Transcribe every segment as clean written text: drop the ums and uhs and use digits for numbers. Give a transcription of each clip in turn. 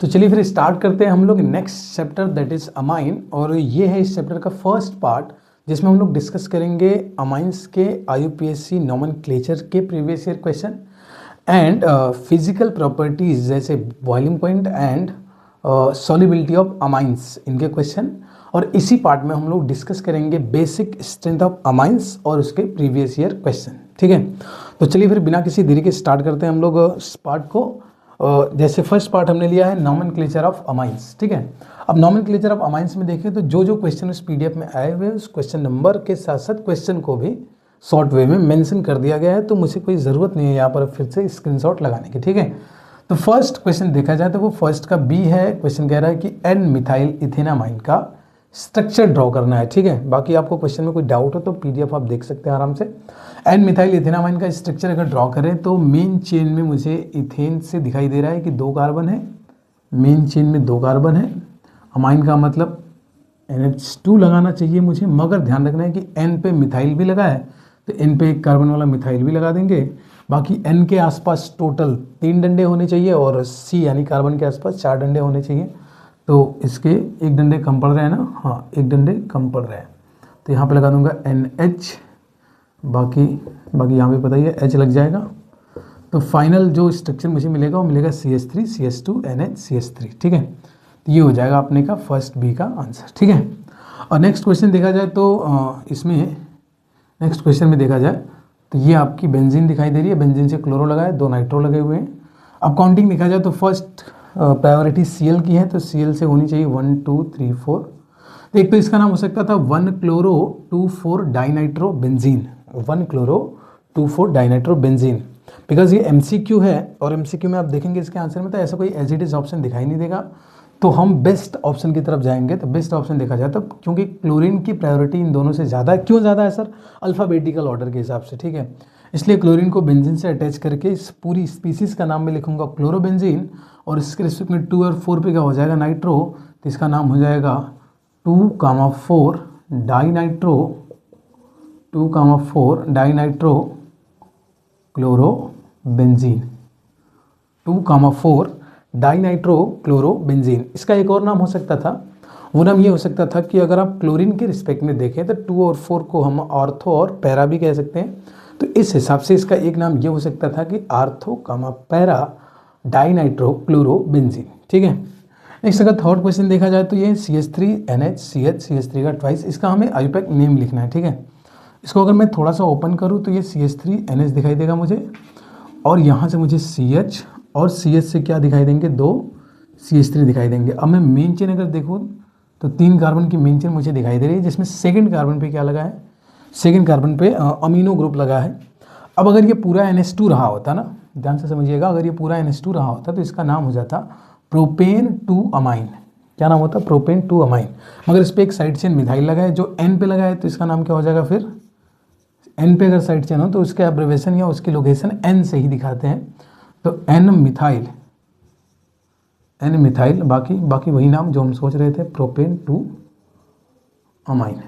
तो चलिए फिर स्टार्ट करते हैं हम लोग next chapter that is amine. और ये है इस चैप्टर का फर्स्ट पार्ट जिसमें हम लोग डिस्कस करेंगे अमाइंस के IUPAC नोमेनक्लेचर के previous year question and physical properties जैसे boiling point and solubility of amines इनके क्वेश्चन। और इसी पार्ट में हम लोग डिस्कस करेंगे बेसिक स्ट्रेंथ ऑफ अमाइंस और उसके प्रीवियस ईयर क्वेश्चन। ठीक है, तो चलिए फिर बिना किसी देरी के स्टार्ट करते हैं हम लोग इस पार्ट को। जैसे फर्स्ट पार्ट हमने लिया है नोमेनक्लेचर ऑफ अमाइंस। ठीक है, अब नोमेनक्लेचर ऑफ अमाइंस में देखें तो जो जो क्वेश्चन उस PDF में आए हुए उस क्वेश्चन नंबर के साथ साथ क्वेश्चन को भी शॉर्ट वे में मेंशन कर दिया गया है, तो मुझे कोई ज़रूरत नहीं है यहाँ पर फिर से स्क्रीनशॉट लगाने की। ठीक है, तो फर्स्ट क्वेश्चन देखा जाए तो वो फर्स्ट का B है। क्वेश्चन कह रहा है कि N मिथाइल इथेनामाइन का स्ट्रक्चर ड्रॉ करना है। ठीक है, बाकी आपको क्वेश्चन में कोई डाउट हो तो PDF आप देख सकते हैं आराम से। N मिथाइल इथेनामाइन का स्ट्रक्चर अगर ड्रॉ करें तो मेन चेन में मुझे इथेन से दिखाई दे रहा है कि 2 कार्बन है, मेन चेन में 2 कार्बन है। अमाइन का मतलब NH2 लगाना चाहिए मुझे, मगर ध्यान रखना है कि N पे मिथाइल भी लगा है तो N पे 1 कार्बन वाला मिथाइल भी लगा देंगे। बाकी N के आसपास टोटल 3 डंडे होने चाहिए और C यानी कार्बन के आसपास 4 डंडे होने चाहिए। तो इसके 1 डंडे कम पड़ रहे हैं ना, हाँ 1 डंडे कम पड़ रहे हैं, तो यहाँ पे लगा दूंगा NH, बाकी यहाँ पे पता ही है H लग जाएगा। तो फाइनल जो स्ट्रक्चर मुझे मिलेगा वो मिलेगा CH3 CH2 NH CH3। ठीक है, तो ये हो जाएगा अपने का फर्स्ट B का आंसर। ठीक है, और नेक्स्ट क्वेश्चन देखा जाए तो इसमें नेक्स्ट क्वेश्चन में देखा जाए तो ये आपकी बेंजीन दिखाई दे रही है, बेंजीन से क्लोरो लगा है, 2 नाइट्रो लगे हुए हैं। अब काउंटिंग देखा जाए तो फर्स्ट प्रायोरिटी Cl की है, तो Cl से होनी चाहिए 1 2 3 4। तो एक तो इसका नाम हो सकता था 1 chloro 2 4 dinitro benzene, 1 chloro 2 4 dinitro benzene, because ये MCQ है और MCQ में आप देखेंगे इसके आंसर में तो ऐसा कोई एज इट इज ऑप्शन दिखाई नहीं देगा, तो हम बेस्ट ऑप्शन की तरफ जाएंगे। तो बेस्ट ऑप्शन देखा जाए तो क्योंकि क्लोरीन की प्रायोरिटी इन दोनों से ज़्यादा है। क्यों ज़्यादा है सर? अल्फ़ाबेटिकल ऑर्डर के हिसाब से। ठीक है, इसलिए क्लोरीन को बेंजीन से अटैच करके इस पूरी स्पीसीज़ का नाम मैं लिखूंगा क्लोरोबेंजीन, और इसके रिस्पेक्ट में 2 और 4 पे क्या हो जाएगा नाइट्रो, तो इसका नाम हो जाएगा 2,4 dinitro 2,4 dinitro chlorobenzene 2,4 dinitro chlorobenzene. इसका एक और नाम हो सकता था, वो नाम ये हो सकता था कि अगर आप क्लोरीन के रिस्पेक्ट में देखें तो 2 और 4 को हम ऑर्थो और पैरा भी कह सकते हैं, तो इस हिसाब से इसका एक नाम ये हो सकता था कि आर्थो पैरा डाइनाइट्रो क्लोरोबेंजीन। ठीक है, नेक्स्ट अगर थर्ड क्वेश्चन देखा जाए तो ये CH3 NH CH3 का ट्वाइस, इसका हमें IUPAC नेम लिखना है। ठीक है, इसको अगर मैं थोड़ा सा ओपन करूँ तो ये CH3 NH दिखाई देगा मुझे, और यहाँ से मुझे CH और CH से क्या दिखाई देंगे 2 CH3 दिखाई देंगे। अब मैं मेन चेन अगर देखूँ तो 3 कार्बन की मेन चेन मुझे दिखाई दे रही है, जिसमें सेकंड कार्बन पे क्या लगा है, सेकंड कार्बन पे अमीनो ग्रुप लगा है। अब अगर ये पूरा NH2 रहा होता ना, ध्यान से समझिएगा, अगर ये पूरा NH2 रहा होता तो इसका नाम हो जाता प्रोपेन 2 अमाइन। क्या नाम होता? Propane 2 amine. मगर इस पर एक साइड चेन मिथाइल लगा है, जो N पे लगा है, तो इसका नाम क्या हो जाएगा फिर? N पे अगर साइड चेन हो तो उसके एब्रिवेशन या उसकी लोकेशन N से ही दिखाते हैं, तो N मिथाइल, बाकी वही नाम जो हम सोच रहे थे, propane 2 amine,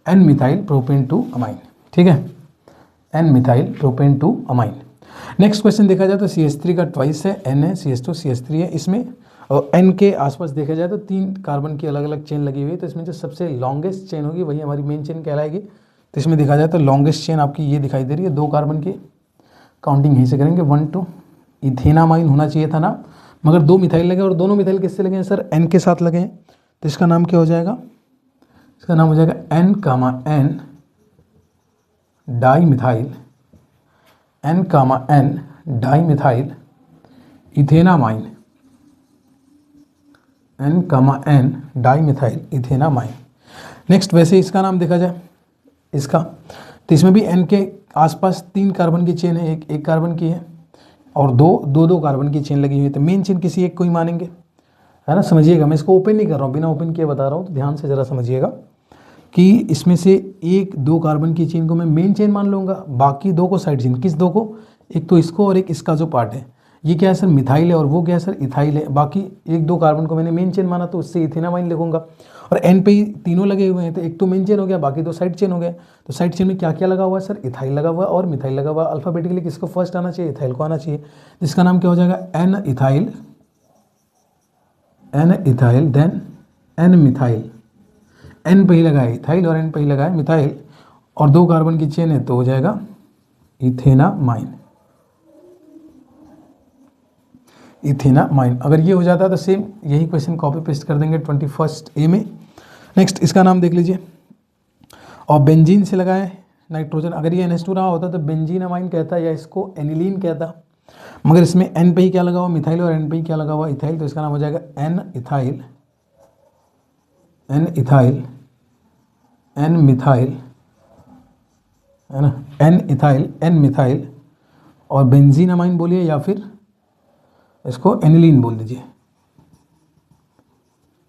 N methyl propane 2 amine. ठीक है, N methyl propane 2 amine. Next question देखा जाए तो CH3 का ट्वाइस है, N है, CH2 CH3 है। इसमें और N के आसपास देखा जाए तो 3 कार्बन की अलग अलग चेन लगी हुई है, तो इसमें जो सबसे लॉन्गेस्ट चेन होगी वही हमारी मेन चेन कहलाएगी। तो इसमें देखा जाए तो लॉन्गेस्ट चेन आपकी ये दिखाई दे रही है, 2 कार्बन की, काउंटिंग यहीं से करेंगे 1 2। इथेनामाइन होना चाहिए था ना, मगर 2 मिथाइल लगे, और दोनों मिथाइल किससे लगे हैं सर? N के साथ लगे हैं, तो इसका नाम क्या हो जाएगा? इसका नाम हो जाएगा N, dimethyl, N, dimethyl ethanamine, N, dimethyl ethanamine. Next वैसे इसका नाम देखा जाए इसका, तो इसमें भी N के आसपास 3 कार्बन की चेन है, एक कार्बन की है, और दो कार्बन की चेन लगी हुई है, तो मेन चेन किसी एक को ही मानेंगे, है ना। समझिएगा, मैं इसको ओपन नहीं कर रहा हूँ, बिना ओपन किए बता रहा हूँ, तो ध्यान से ज़रा समझिएगा कि इसमें से 1-2 कार्बन की चेन को मैं मेन चेन मान लूँगा, बाकी 2 को साइड चेन। किस 2 को? एक तो इसको और एक इसका जो पार्ट है, ये क्या है सर? मिथाइल है, और वो क्या है सर? इथाइल है। बाकी 1-2 कार्बन को मैंने मेन चेन माना तो उससे इथेनामाइन लिखूंगा, और N पे ही तीनों लगे हुए हैं, तो एक तो मेन चेन हो गया, बाकी 2 साइड चेन हो गए। तो साइड चेन में क्या क्या लगा हुआ है सर? इथाइल लगा हुआ है और मिथाइल लगा हुआ है। अल्फाबेटिकली किसको फर्स्ट आना चाहिए? इथाइल को आना चाहिए, जिसका नाम क्या हो जाएगा? N ethyl N ethyl then N methyl, N पे ही लगा है इथाइल और एन पे ही लगा है मिथाइल, और 2 कार्बन की चेन है तो हो जाएगा इथेनामाइन। इथेनामाइन अगर ये हो जाता है तो सेम यही क्वेश्चन कॉपी पेस्ट कर देंगे 21 ए में। नेक्स्ट इसका नाम देख लीजिए, और बेंजीन से लगा है नाइट्रोजन, अगर ये NH2 रहा होता तो बेंजीन अमाइन कहता या इसको एनिलीन कहता, मगर इसमें N पे ही क्या लगा हुआ मिथाइल और N पे ही क्या लगा हुआ इथाइल, तो इसका नाम हो जाएगा N ethyl, N ethyl, N methyl, है ना, N इथाइल N मिथाइल, और बेंजीन अमाइन बोलिए या फिर इसको एनिलीन बोल दीजिए,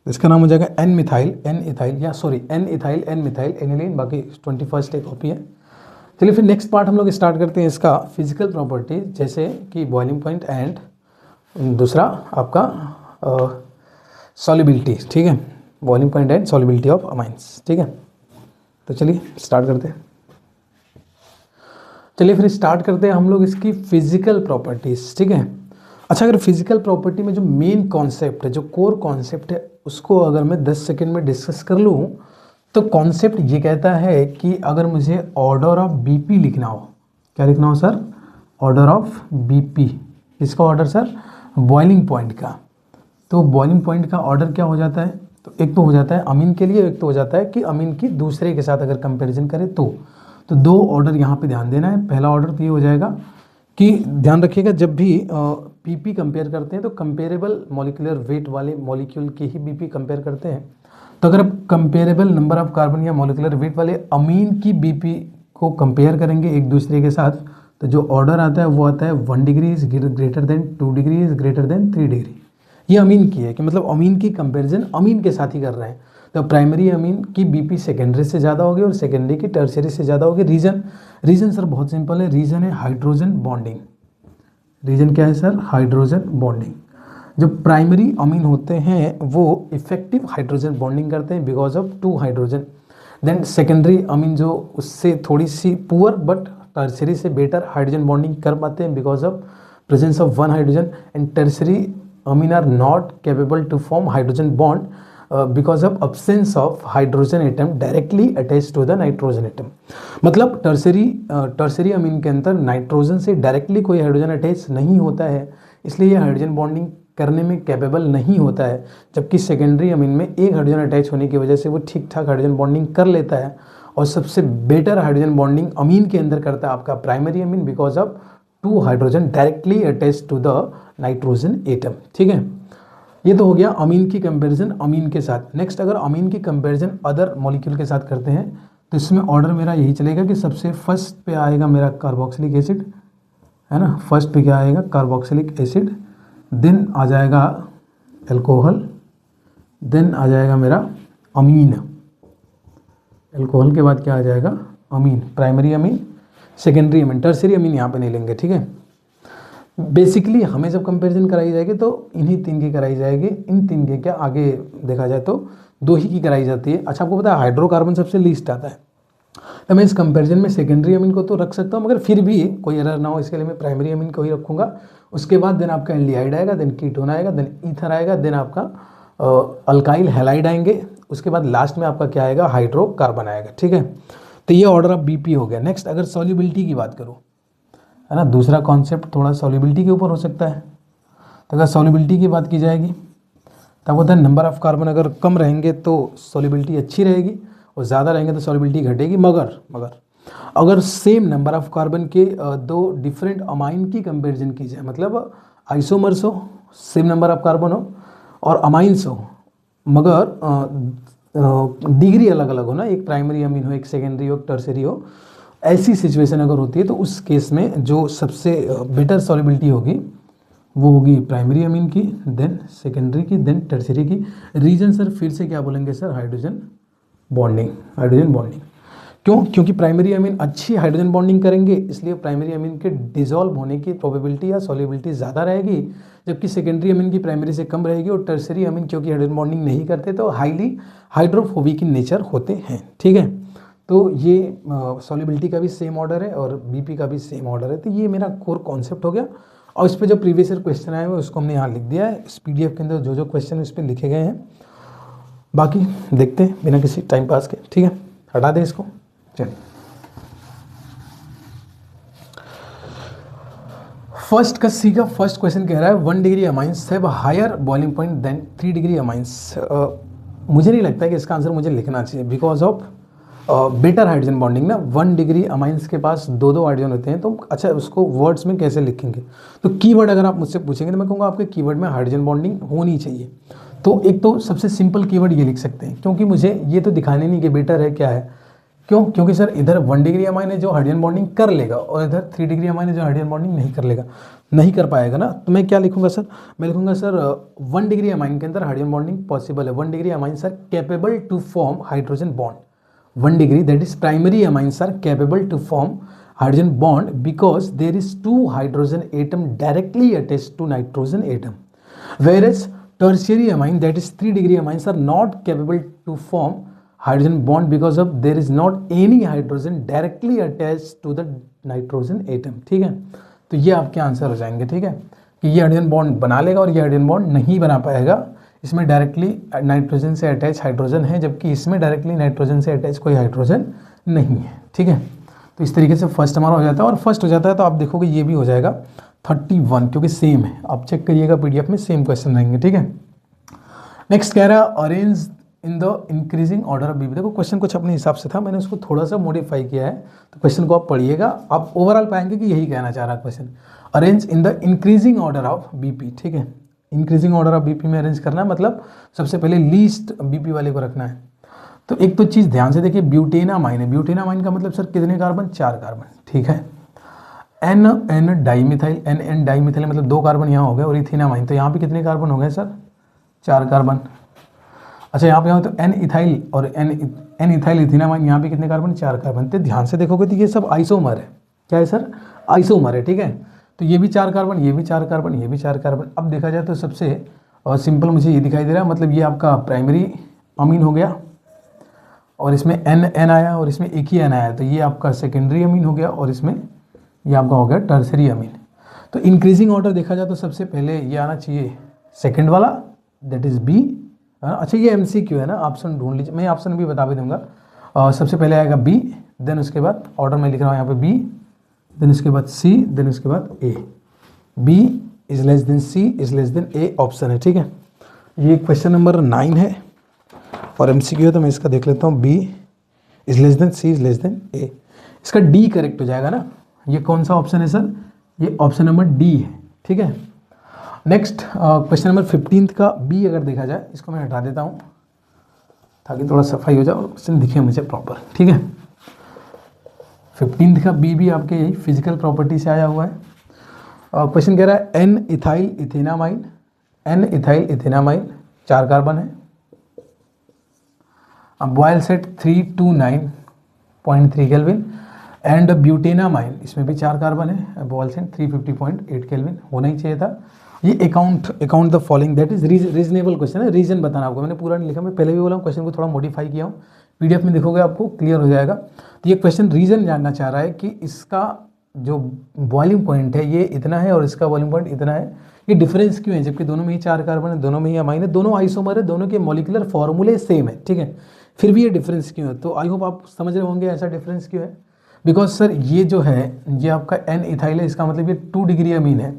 इसका नाम हो जाएगा N मिथाइल N इथाइल, या sorry N ethyl N methyl aniline, बाकी 21 एक कॉपी है। चलिए फिर नेक्स्ट पार्ट हम लोग स्टार्ट करते हैं इसका फिजिकल प्रॉपर्टी, जैसे कि बॉइलिंग पॉइंट एंड दूसरा आपका सॉल्युबिलिटी, ठीक है, boiling point and solubility of amines, ठीक है। तो चलिए स्टार्ट करते हैं। चलिए फिर स्टार्ट करते हैं हम लोग इसकी फिजिकल प्रॉपर्टीज, ठीक है। अच्छा, अगर फिजिकल प्रॉपर्टी में जो मेन कॉन्सेप्ट है, जो कोर कॉन्सेप्ट है, उसको अगर मैं 10 सेकेंड में डिस्कस कर लूँ तो कॉन्सेप्ट ये कहता है कि अगर मुझे ऑर्डर ऑफ बीपी लिखना हो, क्या लिखना हो सर, ऑर्डर ऑफ बीपी, किसका ऑर्डर सर, बॉइलिंग पॉइंट का, तो बॉइलिंग पॉइंट का ऑर्डर क्या हो जाता है, तो एक तो हो जाता है अमीन के लिए, एक तो हो जाता है कि अमीन की दूसरे के साथ अगर कंपेरिजन करें तो 2 ऑर्डर यहाँ पे ध्यान देना है। पहला ऑर्डर तो ये हो जाएगा कि ध्यान रखिएगा जब भी पीपी कंपेयर करते हैं तो कंपेरेबल मॉलिक्यूलर वेट वाले मॉलिक्यूल के ही बीपी कंपेयर करते हैं। तो अगर आप कंपेरेबल नंबर ऑफ कार्बन या मॉलिक्यूलर वेट वाले अमीन की बीपी को कंपेयर करेंगे एक दूसरे के साथ, तो जो ऑर्डर आता है वो आता है 1 degree is greater than 2 degree is greater than 3 degree. ये अमीन की है कि मतलब अमीन की कंपेरिजन अमीन के साथ ही कर रहे हैं। तो प्राइमरी अमीन की बीपी सेकेंडरी से ज़्यादा होगी और सेकेंडरी की टर्शियरी से ज़्यादा होगी। रीजन सर बहुत सिंपल है, रीजन है हाइड्रोजन बॉन्डिंग। रीजन क्या है सर, हाइड्रोजन बॉन्डिंग। जो प्राइमरी अमीन होते हैं वो इफेक्टिव हाइड्रोजन बॉन्डिंग करते हैं because of 2 hydrogen. Then secondary amine जो उससे थोड़ी सी पुअर बट टर्शियरी से बेटर हाइड्रोजन बॉन्डिंग कर पाते हैं because of presence of 1 hydrogen, and tertiary amine are not capable to form hydrogen bond because of absence of hydrogen atom directly attach to the nitrogen atom. मतलब tertiary amine के अंदर nitrogen से directly कोई hydrogen attach नहीं होता है, इसलिए ये हाइड्रोजन बॉन्डिंग करने में कैपेबल नहीं होता है। जबकि सेकेंडरी अमीन में एक हाइड्रोजन अटैच होने की वजह से वो ठीक ठाक हाइड्रोजन बॉन्डिंग कर लेता है, और सबसे बेटर हाइड्रोजन बॉन्डिंग अमीन के अंदर करता है आपका primary amine because of 2 hydrogen directly attach to the nitrogen atom, ठीक है। ये तो हो गया अमीन की कंपैरिजन अमीन के साथ। नेक्स्ट अगर अमीन की कंपैरिजन अदर मॉलिक्यूल के साथ करते हैं तो इसमें ऑर्डर मेरा यही चलेगा कि सबसे फर्स्ट पे आएगा मेरा कार्बोक्सिलिक एसिड, है ना, फर्स्ट पे क्या आएगा कार्बोक्सिलिक एसिड, देन आ जाएगा अल्कोहल, देन आ जाएगा मेरा अमीन। अल्कोहल के बाद क्या आ जाएगा amine, primary amine, secondary amine, tertiary amine यहाँ पे नहीं लेंगे, ठीक है। बेसिकली हमें जब कंपैरिजन कराई जाएगी तो इन्हीं 3 की कराई जाएगी। इन 3 के क्या आगे देखा जाए तो 2 ही की कराई जाती है। अच्छा, आपको पता है हाइड्रोकार्बन सबसे लीस्ट आता है, तो मैं इस कंपैरिजन में सेकेंडरी अमीन को तो रख सकता हूँ, मगर फिर भी कोई एरर ना हो इसके लिए मैं प्राइमरी अमीन को ही रखूँगा। उसके बाद देन आपका एल्डिहाइड आएगा, देन कीटोन आएगा, देन ईथर आएगा, देन आपका अल्काइल हैलाइड आएंगे, उसके बाद लास्ट में आपका क्या आएगा हाइड्रोकार्बन आएगा, ठीक है। तो ये ऑर्डर ऑफ बीपी हो गया। नेक्स्ट अगर सॉल्युबिलिटी की बात करूँ, है ना, दूसरा कॉन्सेप्ट थोड़ा सॉल्युबिलिटी के ऊपर हो सकता है। तो अगर सॉल्युबिलिटी की बात की जाएगी तो आपको पता है नंबर ऑफ कार्बन अगर कम रहेंगे तो सॉल्युबिलिटी अच्छी रहेगी, और ज़्यादा रहेंगे तो सॉल्युबिलिटी घटेगी। मगर अगर सेम नंबर ऑफ कार्बन के 2 डिफरेंट अमाइन की कंपेरिजन की जाए, मतलब आइसोमर्स हो, सेम नंबर ऑफ कार्बन हो और अमाइंस हो, मगर डिग्री अलग अलग हो ना, एक प्राइमरी अमीन हो, एक सेकेंडरी हो, एक टर्शियरी हो, ऐसी सिचुएशन अगर होती है तो उस केस में जो सबसे बेटर सॉल्युबिलिटी होगी वो होगी प्राइमरी अमीन की, देन सेकेंडरी की, देन टर्शियरी की। रीजन सर फिर से क्या बोलेंगे sir, hydrogen bonding. Hydrogen bonding क्यों, क्योंकि प्राइमरी अमीन अच्छी हाइड्रोजन बॉन्डिंग करेंगे, इसलिए प्राइमरी अमीन के डिसॉल्व होने की प्रोबेबिलिटी या सॉल्युबिलिटी ज़्यादा रहेगी, जबकि सेकेंडरी अमीन की प्राइमरी से कम रहेगी। और टर्शियरी अमीन क्योंकि हाइड्रोजन बॉन्डिंग नहीं करते तो हाईली हाइड्रोफोबिक इन नेचर होते हैं, ठीक है। तो ये सॉल्युबिलिटी का भी सेम ऑर्डर है और बीपी का भी सेम ऑर्डर है। तो ये मेरा कोर कॉन्सेप्ट हो गया। और इस पर जो प्रीवियस ईयर क्वेश्चन आए हुए उसको हमने यहाँ लिख दिया है इस PDF के अंदर, जो जो क्वेश्चन इस पर लिखे गए हैं। बाकी देखते हैं बिना किसी टाइम पास के, ठीक है, हटा दें इसको। चलिए, फर्स्ट का सी का फर्स्ट क्वेश्चन कह रहा है 1 degree amines have higher boiling point than 3 degree amines. मुझे नहीं लगता है कि इसका आंसर मुझे लिखना चाहिए because of better hydrogen bonding ना। 1 डिग्री अमाइंस के पास 2 हाइड्रोजन होते हैं, तो अच्छा उसको वर्ड्स में कैसे लिखेंगे? तो कीवर्ड अगर आप मुझसे पूछेंगे तो मैं कहूँगा आपके कीवर्ड में हाइड्रोजन बॉन्डिंग होनी चाहिए। तो एक तो सबसे सिंपल कीवर्ड ये लिख सकते हैं, क्योंकि मुझे ये तो दिखाने नहीं कि बेटर है क्या है। क्यों? क्योंकि सर इधर 1 डिग्री अमाइन है जो हाइड्रोजन बॉन्डिंग कर लेगा और इधर 3 डिग्री अमाइन है जो हाइड्रोजन बॉन्डिंग नहीं कर लेगा, नहीं कर पाएगा ना। तो मैं क्या लिखूंगा सर? मैं लिखूंगा सर 1 डिग्री अमाइन के अंदर हाइड्रोजन बॉन्डिंग पॉसिबल है। 1 degree amine sir capable to form hydrogen bond. 1 degree that is primary amines are capable to form hydrogen bond because there is 2 hydrogen atom directly attached to nitrogen atom, whereas tertiary amine that is 3 degree amines are not capable to form hydrogen bond because of there is not any hydrogen directly attached to the nitrogen atom। ठीक है, तो ये आपके answer हो जाएंगे। ठीक है, कि ये हाइड्रोजन बॉन्ड बना लेगा और ये हाइड्रोजन बॉन्ड नहीं बना पाएगा। इसमें डायरेक्टली नाइट्रोजन से अटैच हाइड्रोजन है, जबकि इसमें डायरेक्टली नाइट्रोजन से अटैच कोई हाइड्रोजन नहीं है। ठीक है, तो इस तरीके से फर्स्ट हमारा हो जाता है, और फर्स्ट हो जाता है तो आप देखोगे ये भी हो जाएगा 31, क्योंकि सेम है। आप चेक करिएगा PDF में सेम क्वेश्चन रहेंगे। ठीक है, नेक्स्ट कह रहा है arrange in the increasing order of BP. देखो क्वेश्चन कुछ अपने हिसाब से था, मैंने उसको थोड़ा सा मॉडिफाई किया है, तो क्वेश्चन को आप पढ़िएगा, आप ओवरऑल पाएंगे कि यही कहना चाह रहा है question. Arrange in the increasing order of BP. ठीक है, इंक्रीजिंग ऑर्डर ऑफ बीपी में अरेंज करना है, मतलब सबसे पहले लीस्ट बीपी वाले को रखना है। तो एक तो चीज़ ध्यान से देखिए, ब्यूटेनामाइन है। ब्यूटेनामाइन का मतलब सर कितने कार्बन? 4 कार्बन। ठीक है, एन डाईमिथाइल, एन डाईमिथाइल मतलब 2 कार्बन यहाँ हो गए, और इथेनामाइन तो यहाँ पे कितने कार्बन हो गए सर? 4 कार्बन। अच्छा, यहाँ पे हो तो एन इथाइल और एन इथाइल इथेनामाइन, यहाँ पे कितने कार्बन? 4 कार्बन। तो ध्यान से देखोगे तो ये सब आइसोमर है। क्या है सर? आइसोमर है। ठीक है, तो ये भी 4 कार्बन, ये भी 4 कार्बन, ये भी 4 कार्बन। अब देखा जाए तो सबसे सिंपल मुझे ये दिखाई दे रहा है, मतलब ये आपका प्राइमरी अमीन हो गया, और इसमें एन आया और इसमें एक ही एन आया, तो ये आपका सेकेंडरी अमीन हो गया, और इसमें ये आपका हो गया टर्सरी अमीन। तो इंक्रीजिंग ऑर्डर देखा जाए तो सबसे पहले ये आना चाहिए सेकंड वाला, दैट इज बी। अच्छा, ये MCQ है ना, ऑप्शन ढूंढ लीजिए, मैं ऑप्शन भी बता भी दूंगा। सबसे पहले आएगा बी, देन उसके बाद ऑर्डर में लिख रहा हूँ यहाँ पे बी, देन उसके बाद सी, देन उसके बाद A. B is less than C is less than A option है। ठीक है, ये क्वेश्चन नंबर 9 है और MCQ है, तो मैं इसका देख लेता हूँ। B is less than C is less than A, इसका डी करेक्ट हो जाएगा ना। ये कौन सा ऑप्शन है सर? ये ऑप्शन नंबर डी है। ठीक है, नेक्स्ट क्वेश्चन नंबर 15 का बी अगर देखा जाए, इसको मैं हटा देता हूँ ताकि थोड़ा सफाई हो जाए और क्वेश्चन दिखे मुझे प्रॉपर। ठीक है, 15 का बी भी आपके यही फिजिकल प्रॉपर्टी से आया हुआ है। क्वेश्चन कह रहा है N ethyl ethanamine, N ethyl ethanamine 4 carbon है। अब boils at 329.3 kelvin, and butanamine, इसमें भी 4 कार्बन है, बॉयल सेट 350.8 केल्विन होना ही चाहिए था। ये account the following, that is reasonable question है। रीजन बताना आपको, मैंने पूरा नहीं लिखा, मैं पहले भी बोला हूँ क्वेश्चन को थोड़ा मॉडिफाई किया हूँ, PDF में देखोगे आपको क्लियर हो जाएगा। तो ये क्वेश्चन रीजन जानना चाह रहा है कि इसका जो बॉइलिंग पॉइंट है ये इतना है और इसका बॉइलिंग पॉइंट इतना है, ये डिफरेंस क्यों है, जबकि दोनों में ही 4 कार्बन है, दोनों में ही अमाइन है, दोनों आइसोमर है, दोनों के मॉलिक्यूलर फॉर्मूले सेम है। ठीक है, फिर भी ये डिफरेंस क्यों है? तो आई होप आप समझ रहे होंगे ऐसा डिफरेंस क्यों है। बिकॉज सर ये जो है ये आपका एन इथाइल है, इसका मतलब ये 2 डिग्री अमीन है,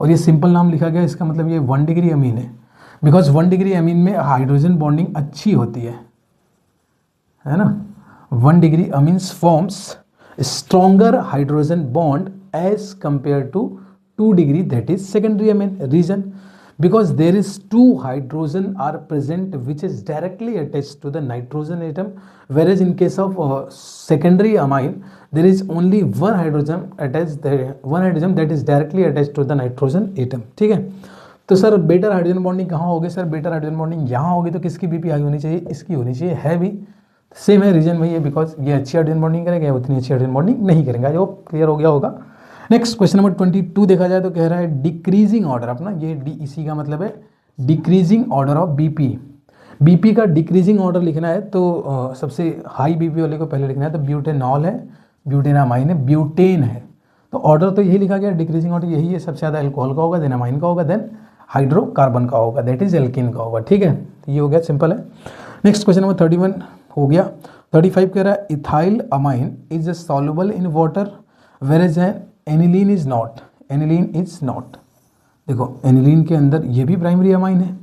और ये सिंपल नाम लिखा गया, इसका मतलब ये 1 डिग्री अमीन है। बिकॉज 1 डिग्री अमीन में हाइड्रोजन बॉन्डिंग अच्छी होती है ना। 1 degree amines forms stronger hydrogen bond as compare to 2 degree that is secondary amine. Reason because there is 2 hydrogen are present which is directly attached to the nitrogen atom, whereas in case of secondary amine there is only one hydrogen attached there, one hydrogen that is directly attached to the nitrogen atom। ठीक है, तो sir better hydrogen bonding कहाँ होगी sir? Better hydrogen bonding यहाँ होगी, तो किसकी BP high होनी चाहिए? इसकी होनी चाहिए, है भी सेम है। रीजन वही है, बिकॉज ये अच्छी हाइड्रोजन बॉन्डिंग करेंगे, उतनी अच्छी हाइड्रोजन बॉन्डिंग नहीं करेंगे। जो क्लियर हो गया होगा। नेक्स्ट क्वेश्चन नंबर 22 देखा जाए तो कह रहा है डिक्रीजिंग ऑर्डर, अपना ये डी इसी का मतलब है decreasing order of BP. BP का डिक्रीजिंग ऑर्डर लिखना है तो सबसे हाई बीपी वाले को पहले लिखना है, तो ब्यूटेनॉल है, ब्यूटेनामाइन है, ब्यूटेन है, तो ऑर्डर तो यही लिखा गया, डिक्रीजिंग ऑर्डर यही है, सबसे ज़्यादा अल्कोहल का होगा, देन अमाइन का होगा, देन हाइड्रोकार्बन का होगा, दैट इज एल्कीन का होगा। ठीक है, तो ये हो गया, सिंपल है। नेक्स्ट क्वेश्चन नंबर 31 हो गया। 35 कह रहा है ethyl amine is soluble in water वेरेज aniline is not, aniline is not. देखो एनिलीन के अंदर ये भी प्राइमरी अमाइन है